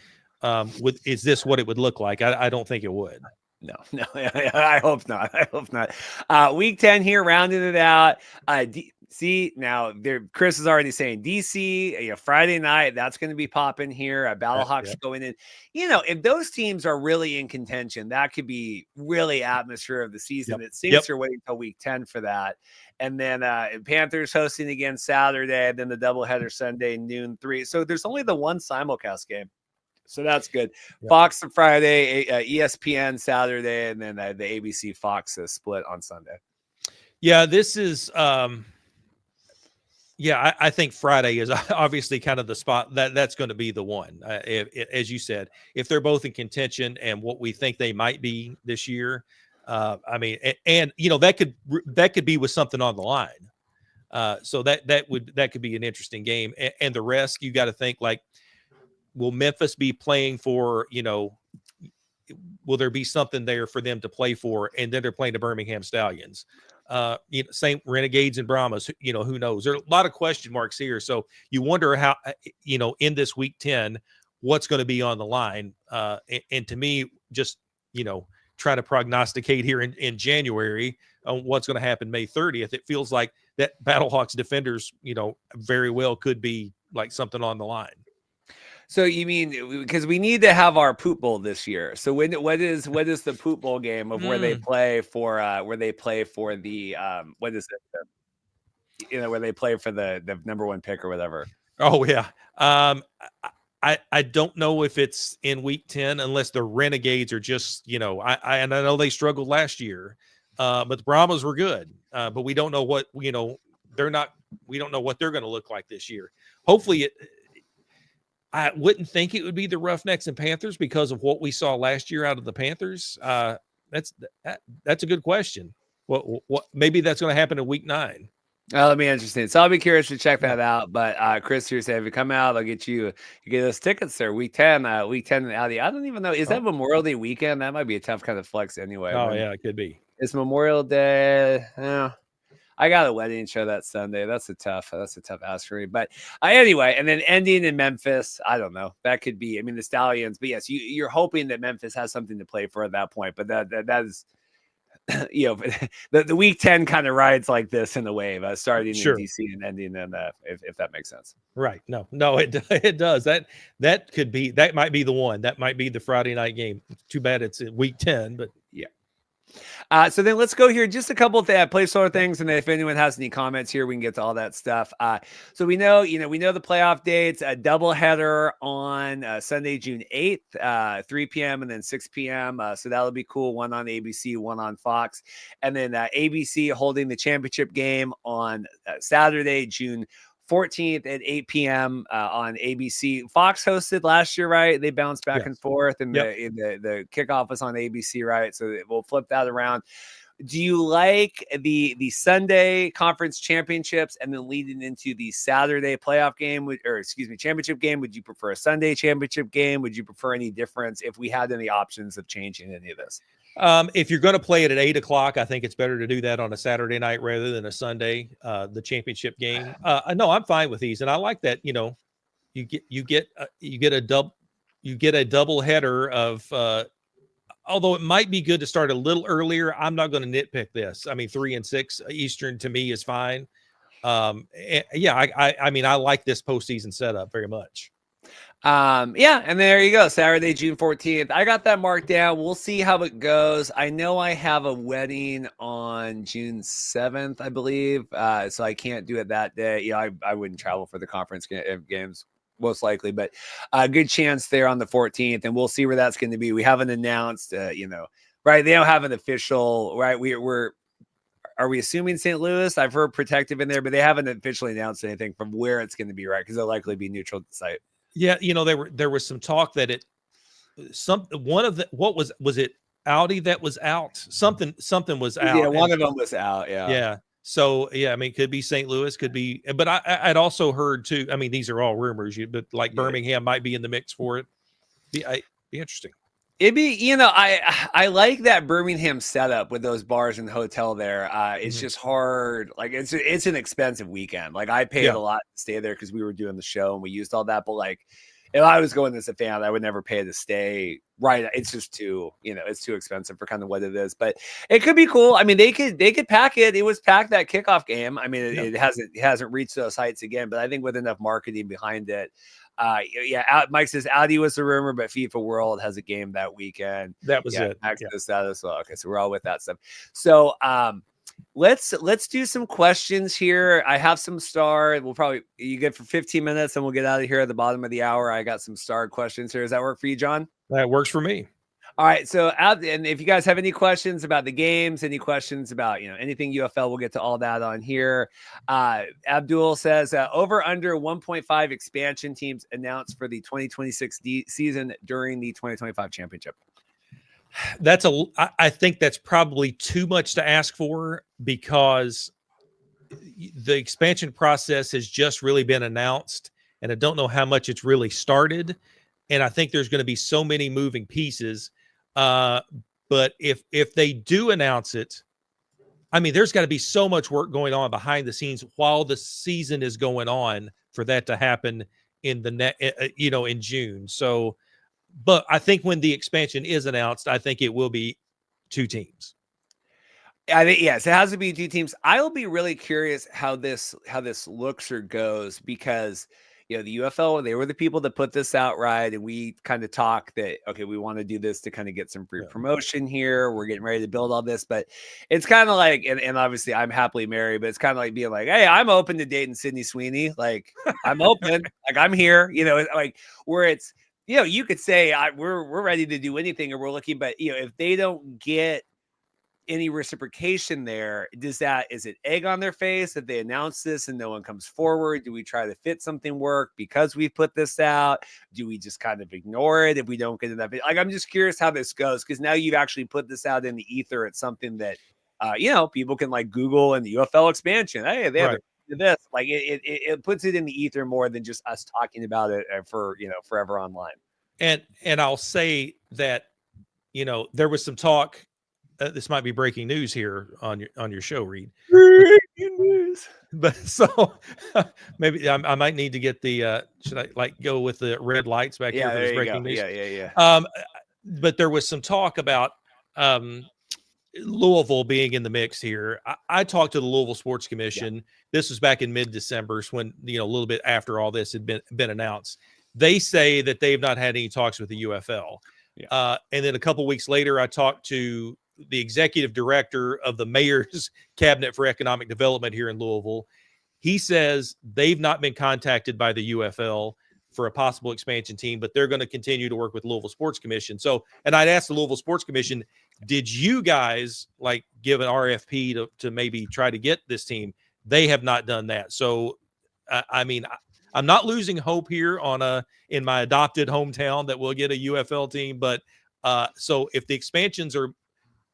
S2: is this what it would look like? I don't think it would.
S1: No, I hope not. I hope not. Week 10 here, rounding it out. See, now Chris is already saying DC, Friday night, that's going to be popping here. Battlehawks going in. If those teams are really in contention, that could be really atmosphere of the season. It seems you're waiting until week 10 for that. And then Panthers hosting again Saturday, then the doubleheader Sunday, noon 3. So there's only the one simulcast game. So that's good. Fox on Friday, ESPN Saturday, and then the ABC Fox split on Sunday.
S2: Yeah, this is I think Friday is obviously kind of the spot that's going to be the one. As you said, if they're both in contention and what we think they might be this year, I mean, and that could be with something on the line. So that could be an interesting game. And the rest, you got to think, like, will Memphis be playing for, will there be something there for them to play for? And then they're playing the Birmingham Stallions. Same Renegades and Brahmas, who knows? There are a lot of question marks here. So you wonder how, in this week 10, what's going to be on the line. And to me, just, try to prognosticate here in January on what's going to happen May 30th. It feels like that Battlehawks defenders, very well could be like something on the line.
S1: So you mean because we need to have our poop bowl this year? So what is the poop bowl game of where they play for the what is it? Where they play for the number one pick or whatever.
S2: Oh yeah. I don't know if it's in week 10 unless the Renegades are just, I know they struggled last year, but the Brahmas were good. But we don't know what, we don't know what they're going to look like this year. Hopefully I wouldn't think it would be the Roughnecks and Panthers because of what we saw last year out of the Panthers. That's a good question. What maybe that's going to happen in week 9.
S1: That'll be interesting. So I'll be curious to check that out. But Chris here said, if you come out, I'll get you get us tickets there. Week 10 out of the, I don't even know. Is that Memorial Day weekend? That might be a tough kind of flex anyway.
S2: Oh yeah, it could be.
S1: It's Memorial Day. I got a wedding show that Sunday. That's a tough ask for me. But anyway, and then ending in Memphis. I don't know. That could be. I mean, the Stallions. But yes, you're hoping that Memphis has something to play for at that point. But that is, the week 10 kind of rides like this in a wave, starting in DC and ending in if that makes sense.
S2: Right. No, it does. That might be the one. That might be the Friday night game. Too bad it's in week 10, but
S1: yeah. So then let's go here. Just a couple of placeholder things, and then if anyone has any comments here, we can get to all that stuff. So we know the playoff dates. A doubleheader on Sunday, June 8th, 3 p.m. and then 6 p.m. So that'll be cool. One on ABC, one on Fox, and then ABC holding the championship game on Saturday, June 14th at 8 p.m. On ABC. Fox hosted last year, right? They bounced back and forth, and the kickoff was on ABC, right? So we'll flip that around. Do you like the Sunday conference championships and then leading into the Saturday playoff game, championship game? Would you prefer a Sunday championship game? Would you prefer any difference if we had any options of changing any of this?
S2: If you're going to play it at 8:00, I think it's better to do that on a Saturday night rather than a Sunday, the championship game. No, I'm fine with these. And I like that, you get a double header of, although it might be good to start a little earlier. I'm not going to nitpick this. I mean, 3 and 6 Eastern to me is fine. I mean, I like this postseason setup very much.
S1: Yeah, and there you go. Saturday, June 14th. I got that marked down. We'll see how it goes. I know I have a wedding on June 7th, I believe. So I can't do it that day. I wouldn't travel for the conference games most likely, but a good chance there on the 14th, and we'll see where that's going to be. We haven't announced, right? They don't have an official, right? Are we assuming St. Louis? I've heard Protective in there, but they haven't officially announced anything from where it's going to be, right? Because they'll likely be neutral to the site.
S2: Yeah, there was some talk that what was it Audi that was out? Something was out.
S1: Yeah, one of them was out. Yeah.
S2: Yeah. So yeah, I mean, could be St. Louis, could be, but I'd also heard too. I mean, these are all rumors, but like Birmingham might be in the mix for it. Be interesting.
S1: It'd be, I like that Birmingham setup with those bars and the hotel there. It's just hard. Like it's an expensive weekend. Like I paid a lot to stay there because we were doing the show and we used all that. But like if I was going as a fan, I would never pay to stay. Right. It's just it's too expensive for kind of what it is. But it could be cool. I mean, they could pack it. It was packed that kickoff game. I mean, it hasn't reached those heights again, but I think with enough marketing behind it. Mike says Audi was the rumor, but FIFA World has a game that weekend.
S2: That was it.
S1: Access that as well. Okay, so we're all with that stuff. So let's do some questions here. I have some star. You get for 15 minutes, and we'll get out of here at the bottom of the hour. I got some star questions here. Does that work for you, John?
S2: That works for me.
S1: All right. So, and if you guys have any questions about the games, any questions about, anything UFL, we'll get to all that on here. Abdul says over under 1.5 expansion teams announced for the 2026 season during the 2025 championship.
S2: I think that's probably too much to ask for because the expansion process has just really been announced and I don't know how much it's really started. And I think there's going to be so many moving pieces. But if they do announce it, I mean, there's got to be so much work going on behind the scenes while the season is going on for that to happen in in June. So, but I think when the expansion is announced, I think it will be 2 teams.
S1: I think yes, it has to be 2 teams. I'll be really curious how this looks or goes because the UFL, they were the people that put this out, right? And we kind of talk that, okay, we want to do this to kind of get some free promotion here. We're getting ready to build all this, but it's kind of like, and obviously I'm happily married, but it's kind of like being like, hey, I'm open to dating Sydney Sweeney. Like I'm open, like I'm here, like where it's, you could say we're ready to do anything or we're looking, but if they don't get any reciprocation there, is it egg on their face that they announce this and no one comes forward? Do we try to fit something work because we put this out? Do we just kind of ignore it if we don't get enough? Like, I'm just curious how this goes because now you've actually put this out in the ether. It's something that, people can like Google and the UFL expansion. Hey, they have this. Like it puts it in the ether more than just us talking about it for, forever online.
S2: And I'll say that, there was some talk. This might be breaking news here on your show, Reed.
S1: Breaking news.
S2: But so maybe I might need to get the should I go with the red lights back here for this breaking news?
S1: Yeah.
S2: But there was some talk about Louisville being in the mix here. I talked to the Louisville Sports Commission. Yeah. This was back in mid-December, when a little bit after all this had been announced. They say that they've not had any talks with the UFL. Yeah. And then a couple weeks later, I talked to the executive director of the mayor's cabinet for economic development here in Louisville. He says they've not been contacted by the UFL for a possible expansion team, but they're going to continue to work with Louisville Sports Commission. So, and I'd asked the Louisville Sports Commission, did you guys give an RFP to maybe try to get this team? They have not done that. So, I mean, I'm not losing hope here in my adopted hometown that we'll get a UFL team. But so if the expansions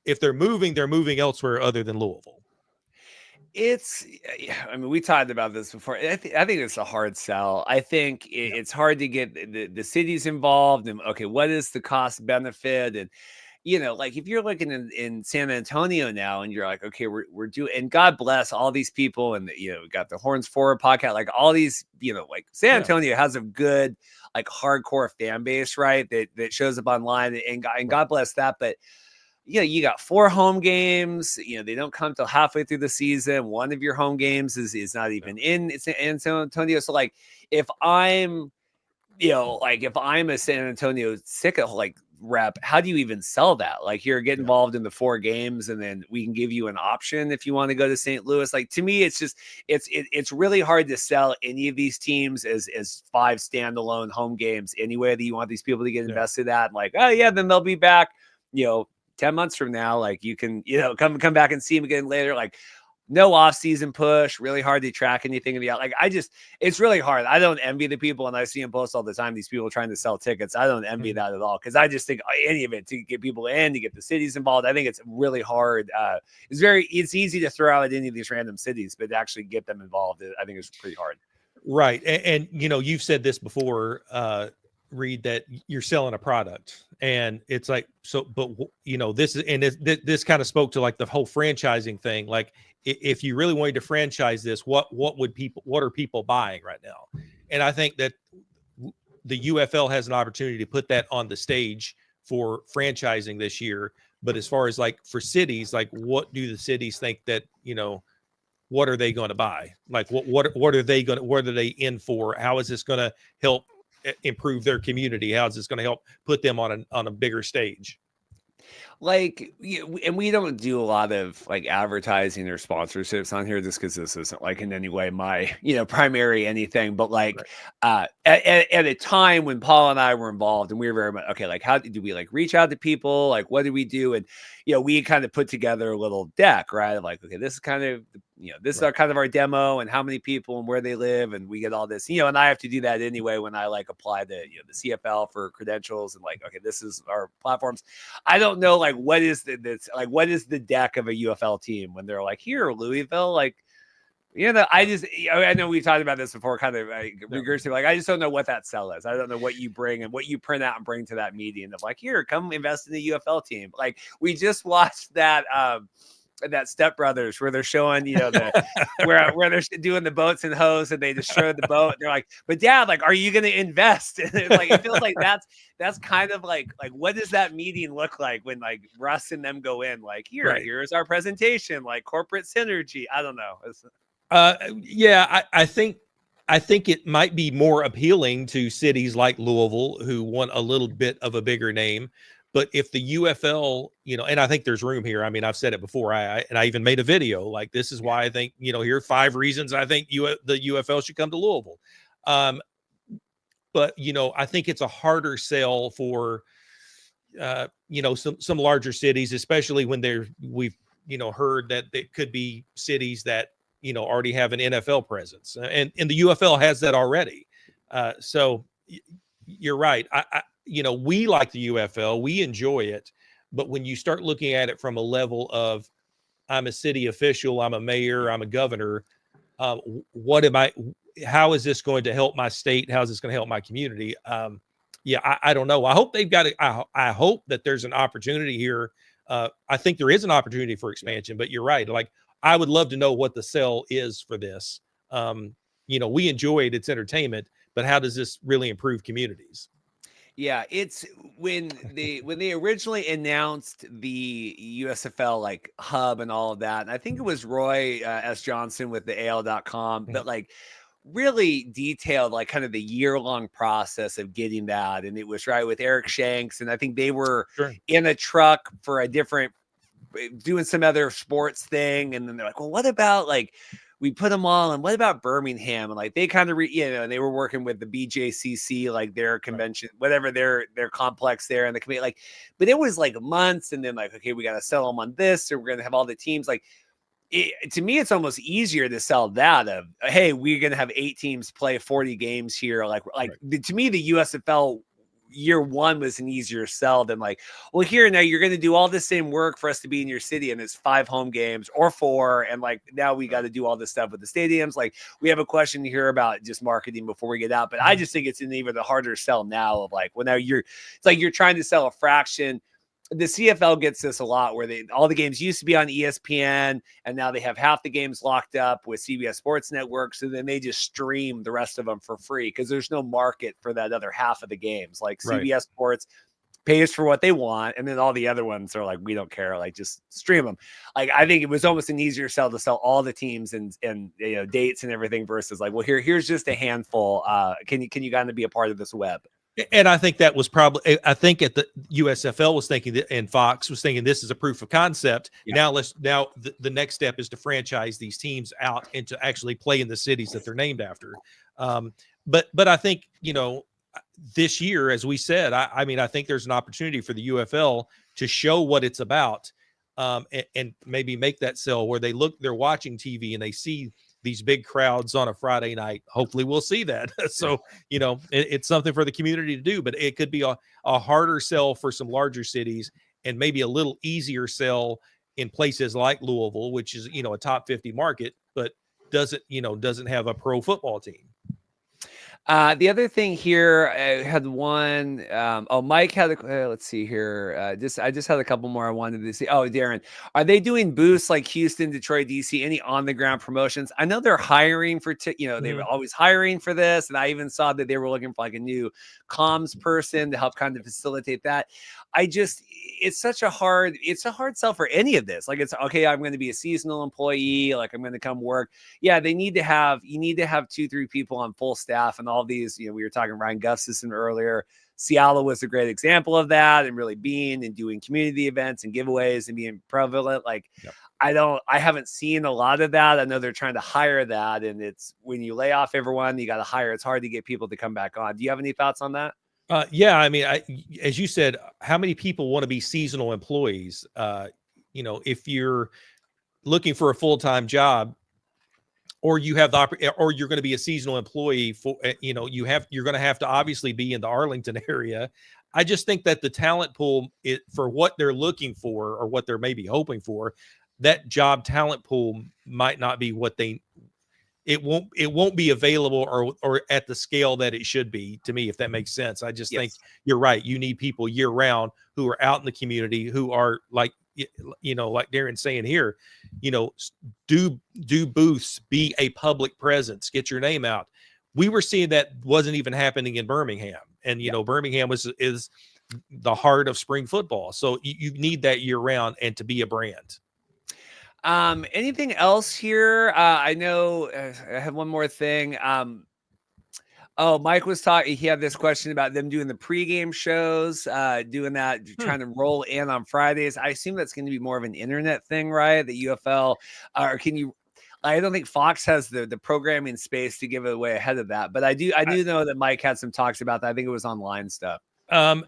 S2: if they're moving elsewhere other than Louisville.
S1: We talked about this before. I think it's a hard sell. I think it's hard to get the cities involved and okay, what is the cost benefit? And, like if you're looking in San Antonio now and you're like, okay, we're doing, and God bless all these people. And, we got the Horns Forward podcast, like all these, like San Antonio has a good, like hardcore fan base, right? That shows up online and God bless that. But, you got 4 home games. They don't come till halfway through the season. One of your home games is not even in San Antonio. So, like, if like if I'm a San Antonio Sicko like rep, how do you even sell that? Like, here, get involved in the 4 games, and then we can give you an option if you want to go to St. Louis. Like, to me, it's just it's really hard to sell any of these teams as 5 standalone home games anyway that you want these people to get invested at. And like, oh yeah, then they'll be back, 10 months from now. Like, you can, come back and see them again later. Like, no off-season push, really hard to track anything in the out. Like, it's really hard. I don't envy the people, and I see them post all the time, these people trying to sell tickets. I don't envy that at all, because I just think any of it to get people in, to get the cities involved, I think it's really hard. It's easy to throw out at any of these random cities, but to actually get them involved, I think it's pretty hard.
S2: Right. And you've said this before, Reed, that you're selling a product, and it's like, so, but this is, and this kind of spoke to like the whole franchising thing. Like, if you really wanted to franchise this, what are people buying right now? And I think that the UFL has an opportunity to put that on the stage for franchising this year. But as far as like for cities, like, what do the cities think that, what are they going to buy? Like, what are they going to, what are they in for? How is this going to help improve their community? How is this going to help put them on a bigger stage?
S1: Like, and we don't do a lot of like advertising or sponsorships on here, just because this isn't like in any way my primary anything. But like, at a time when Paul and I were involved, and we were very much okay, like, how do we like reach out to people? Like, what do we do? And we kind of put together a little deck, right? Like, okay, this is kind of this is our kind of our demo, and how many people and where they live, and we get all this, and I have to do that anyway when I like apply the the CFL for credentials, and like, okay, this is our platforms. I don't know, like, what is the deck of a UFL team when they're like, here, Louisville, like, I know we've talked about this before, kind of rigorously. Like, I just don't know what that sell is. I don't know what you bring and what you print out and bring to that meeting of like, here, come invest in the UFL team. Like, we just watched that Step Brothers where they're showing, where they're doing the boats and hose, and they just showed the boat. And they're like, but Dad, like, are you going to invest? And it's like, it feels like that's kind of like, what does that meeting look like when like Russ and them go in? Like, here's our presentation, like corporate synergy. I don't know.
S2: I think it might be more appealing to cities like Louisville, who want a little bit of a bigger name. But if the UFL, and I think there's room here. I mean, I've said it before. I even made a video like, this is why I think, here are 5 reasons I think the UFL should come to Louisville. But I think it's a harder sell for some larger cities, especially when we've heard that there could be cities that already have an NFL presence, and the UFL has that already. So you're right. We like the UFL, we enjoy it, but when you start looking at it from a level of, I'm a city official, I'm a mayor, I'm a governor, how is this going to help my state? How is this going to help my community? I don't know. I hope they've got I hope that there's an opportunity here. I think there is an opportunity for expansion, but you're right. Like, I would love to know what the sell is for this. We enjoy it. It's entertainment, but how does this really improve communities?
S1: Yeah, it's when they originally announced the USFL like hub and all of that. And I think it was Roy S. Johnson with the AL.com, but like really detailed like kind of the year-long process of getting that. And it was right with Eric Shanks. And I think they were in a truck for a different, doing some other sports thing. And then they're like, well, what about like, we put them all, and what about Birmingham? And like, they kind of, and they were working with the BJCC, like their convention, whatever their complex there in the committee, like, but it was like months. And then like, okay, we got to sell them on this, or we're going to have all the teams. Like, to me, it's almost easier to sell that of, hey, we're going to have 8 teams play 40 games here. Like to me, the USFL year 1 was an easier sell than like, well, here now you're going to do all the same work for us to be in your city, and it's 5 home games or 4, and like now we got to do all this stuff with the stadiums. Like, we have a question here about just marketing before we get out, but I just think it's an even a harder sell now of like, well, now it's like you're trying to sell a fraction. The CFL gets this a lot, where all the games used to be on ESPN, and now they have half the games locked up with CBS Sports Network. So then they just stream the rest of them for free, because there's no market for that other half of the games. Like CBS Sports pays for what they want, and then all the other ones are like, we don't care, like just stream them. Like I think it was almost an easier sell to sell all the teams and dates and everything versus like, well, here's just a handful. Can you kind of be a part of this web?
S2: And I think that was probably, I think at the USFL was thinking that, and Fox was thinking this is a proof of concept. Yeah. Now the next step is to franchise these teams out and to actually play in the cities that they're named after. But I think, this year, as we said, I mean, I think there's an opportunity for the UFL to show what it's about, and maybe make that sell where they're watching TV and they see these big crowds on a Friday night. Hopefully we'll see that. So, it's something for the community to do, but it could be a harder sell for some larger cities and maybe a little easier sell in places like Louisville, which is, a top 50 market, but doesn't have a pro football team.
S1: The other thing here, I had one. Mike had let's see here. I just had a couple more I wanted to see. Oh, Darren, are they doing booths like Houston, Detroit, DC? Any on the ground promotions? I know they're hiring for, they were always hiring for this, and I even saw that they were looking for like a new comms person to help kind of facilitate that. It's a hard sell for any of this. Like, it's okay, I'm going to be a seasonal employee. Like, I'm going to come work. Yeah, you need to have 2-3 people on full staff and all these, we were talking Ryan Gustafson earlier. Seattle was a great example of that, and really being and doing community events and giveaways and being prevalent. Like, yep. I haven't seen a lot of that. I know they're trying to hire that, and it's when you lay off everyone, you got to hire. It's hard to get people to come back on. Do you have any thoughts on that?
S2: Yeah, I mean, as you said, how many people want to be seasonal employees? If you're looking for a full-time job, or you have or you're going to be a seasonal employee for, you're going to have to obviously be in the Arlington area. I just think that the talent pool for what they're looking for, or what they're maybe hoping for, that job talent pool might not be what it won't be available or at the scale that it should be, to me, if that makes sense. I just think you're right. You need people year round who are out in the community, who are like Darren's saying here, do booths, be a public presence, get your name out. We were seeing that wasn't even happening in Birmingham, and Birmingham is the heart of spring football. So you need that year round and to be a brand.
S1: Anything else here? I know I have one more thing. Mike was talking. He had this question about them doing the pregame shows, doing that, trying to roll in on Fridays. I assume that's going to be more of an internet thing, right? The UFL, or can you? I don't think Fox has the programming space to give it away ahead of that, but I do know that Mike had some talks about that. I think it was online stuff.
S2: If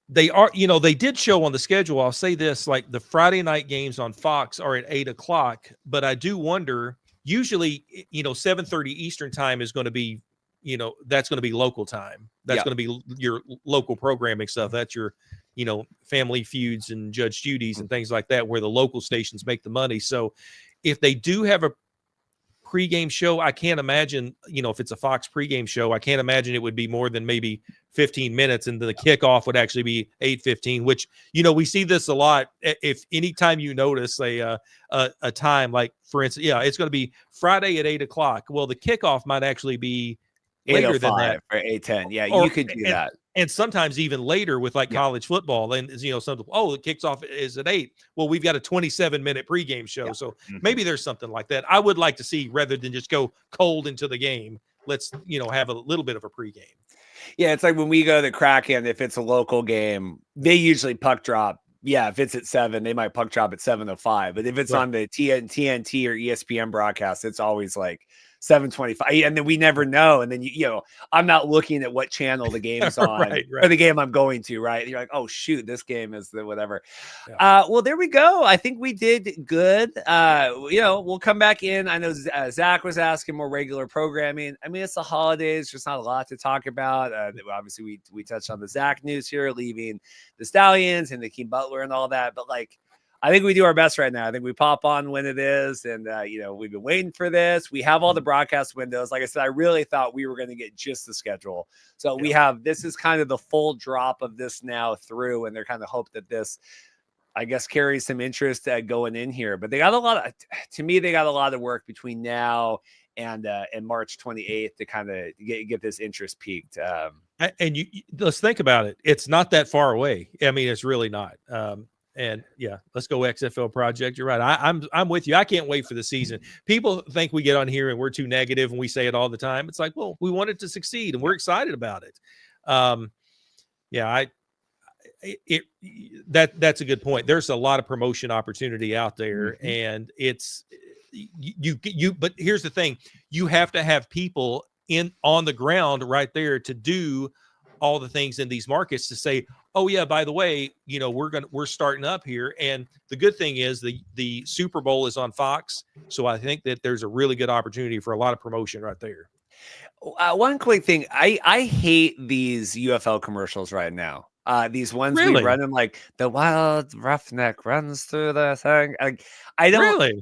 S2: they are, they did show on the schedule. I'll say this: like the Friday night games on Fox are at 8:00, but I do wonder. Usually, 7:30 Eastern time is going to be, that's going to be local time. That's going to be your local programming stuff. That's your, Family Feuds and Judge Judy's and things like that, where the local stations make the money. So if they do have a pregame show, I can't imagine, if it's a Fox pregame show, I can't imagine it would be more than maybe 15 minutes, and the kickoff would actually be 8:15, which, we see this a lot. If anytime you notice a time, like for instance, it's going to be Friday at 8:00. Well, the kickoff might actually be later than that,
S1: or 8:10. Yeah, you could do that.
S2: And sometimes even later with like college football, and something, it kicks off is at 8. Well, we've got a 27-minute pregame show. So maybe there's something like that. I would like to see, rather than just go cold into the game, let's, have a little bit of a pregame.
S1: Yeah, it's like when we go to the Kraken, if it's a local game, they usually puck drop. Yeah, if it's at 7, they might puck drop at 7:05. But if it's on the TNT or ESPN broadcast, it's always like 7:25, and then we never know. And then I'm not looking at what channel the game's on, right. Or the game I'm going to. Right? You're like, oh shoot, this game is the whatever. Yeah. Well, there we go. I think we did good. We'll come back in. I know Zach was asking more regular programming. I mean, it's the holidays. There's not a lot to talk about. Obviously, we touched on the Zach news here, leaving the Stallions and the Hakeem Butler and all that. But like, I think we do our best right now. I think we pop on when it is. And, we've been waiting for this. We have all the broadcast windows. Like I said, I really thought we were going to get just the schedule. So this is kind of the full drop of this now through. And they're kind of hope that this, I guess, carries some interest going in here. But they got a lot of work between now and March 28th to kind of get this interest peaked.
S2: And let's think about it. It's not that far away. I mean, it's really not. And yeah, let's go XFL project. You're right. I'm with you. I can't wait for the season. People think we get on here and we're too negative and we say it all the time. It's like, well, we want it to succeed and we're excited about it. That's a good point. There's a lot of promotion opportunity out there, and it's but here's the thing: you have to have people on the ground right there to do all the things in these markets to say, oh yeah, by the way, we're starting up here. And the good thing is the Super Bowl is on Fox, so I think that there's a really good opportunity for a lot of promotion right there.
S1: One quick thing, I hate these UFL commercials right now. These ones
S2: Really?
S1: we run them like the wild roughneck runs through the thing. I don't
S2: really.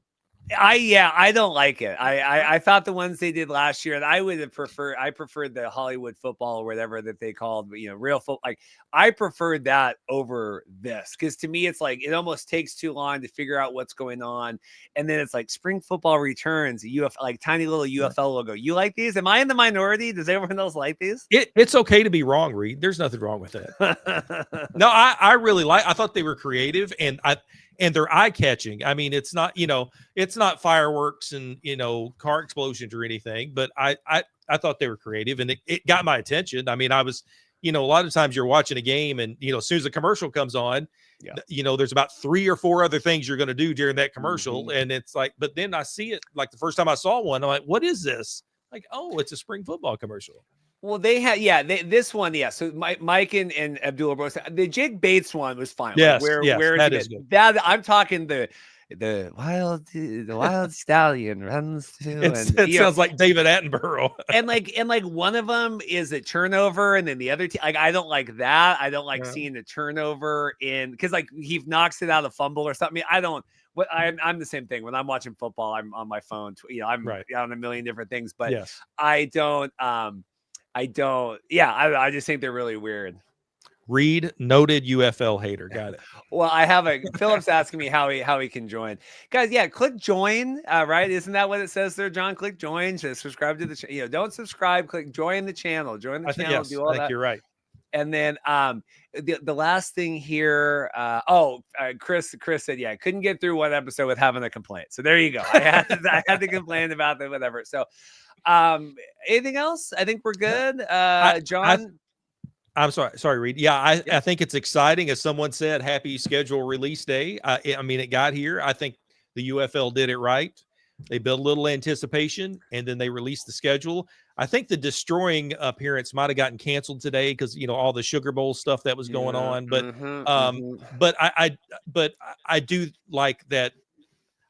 S1: I don't like it. I thought the ones they did last year, and I would have preferred. I preferred the Hollywood football or whatever that they called, real football. Like I preferred that over this because to me, it's like it almost takes too long to figure out what's going on, and then it's like spring football returns, like tiny little UFL logo. You like these? Am I in the minority? Does everyone else like these?
S2: It's okay to be wrong, Reed. There's nothing wrong with that. No, I really I thought they were creative, and they're eye-catching. I mean, it's not, it's not fireworks and, car explosions or anything, but I thought they were creative, and it got my attention. I mean, I was, a lot of times you're watching a game and, as soon as the commercial comes on, there's about 3 or 4 other things you're going to do during that commercial. And it's like, but then I see it, like the first time I saw one, I'm like, what is this? Like, oh, it's a spring football commercial.
S1: Well, they had, this one, So Mike and Abdullah both said the Jake Bates one was fine.
S2: Yes,
S1: where
S2: that is good.
S1: That I'm talking the wild stallion runs through.
S2: It sounds like David Attenborough.
S1: and like one of them is a turnover, and then the other like I don't like that. I don't like seeing the turnover because like he knocks it out of fumble or something. I don't. I'm the same thing when I'm watching football. I'm on my phone. I'm on a million different things, but I don't. I just think they're really weird.
S2: Reed, noted UFL hater. Got it.
S1: Well, Philip's asking me how he can join. Guys, click join, right? Isn't that what it says there, John? Click join to subscribe to the channel. Don't subscribe, click join the channel. Join the channel, do all that.
S2: You're right.
S1: And then the last thing here, Chris said, couldn't get through one episode with having a complaint. So there you go. I had to complain about that, whatever. So anything else? I think we're good. John.
S2: I'm sorry, Reed. Yeah, I think it's exciting. As someone said, happy schedule release day. I mean, it got here. I think the UFL did it right. They built a little anticipation, and then they released the schedule. I think the destroying appearance might have gotten canceled today because all the Sugar Bowl stuff that was going on. But but I do like that.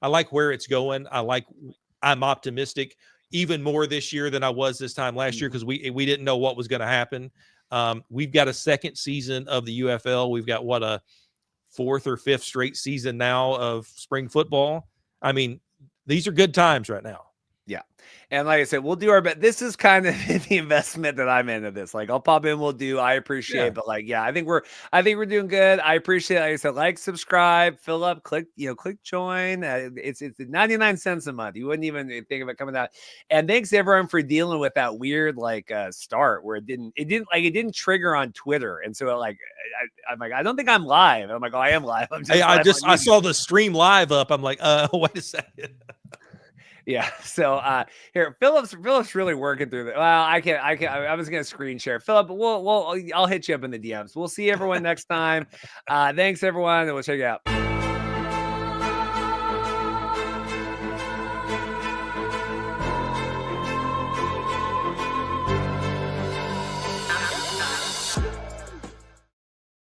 S2: I like where it's going. I'm optimistic even more this year than I was this time last year because we didn't know what was going to happen. We've got a second season of the UFL. We've got a 4th or 5th straight season now of spring football. I mean, these are good times right now.
S1: Yeah. And like I said, we'll do our best. This is kind of the investment that I'm into this. Like I'll pop in, we'll do, I appreciate, but like, I think we're doing good. I appreciate, like I said, subscribe, fill up, click join. It's 99 cents a month. You wouldn't even think of it coming out. And thanks everyone for dealing with that weird, start where it didn't trigger on Twitter. And so I'm like, I don't think I'm live. I'm like, oh, I am live.
S2: I saw the stream live up. I'm like, wait a second.
S1: Yeah. So here, Philip's really working through that. Well, I was gonna screen share Philip, but I'll hit you up in the DMs. We'll see everyone next time. Thanks everyone, and we'll check you out.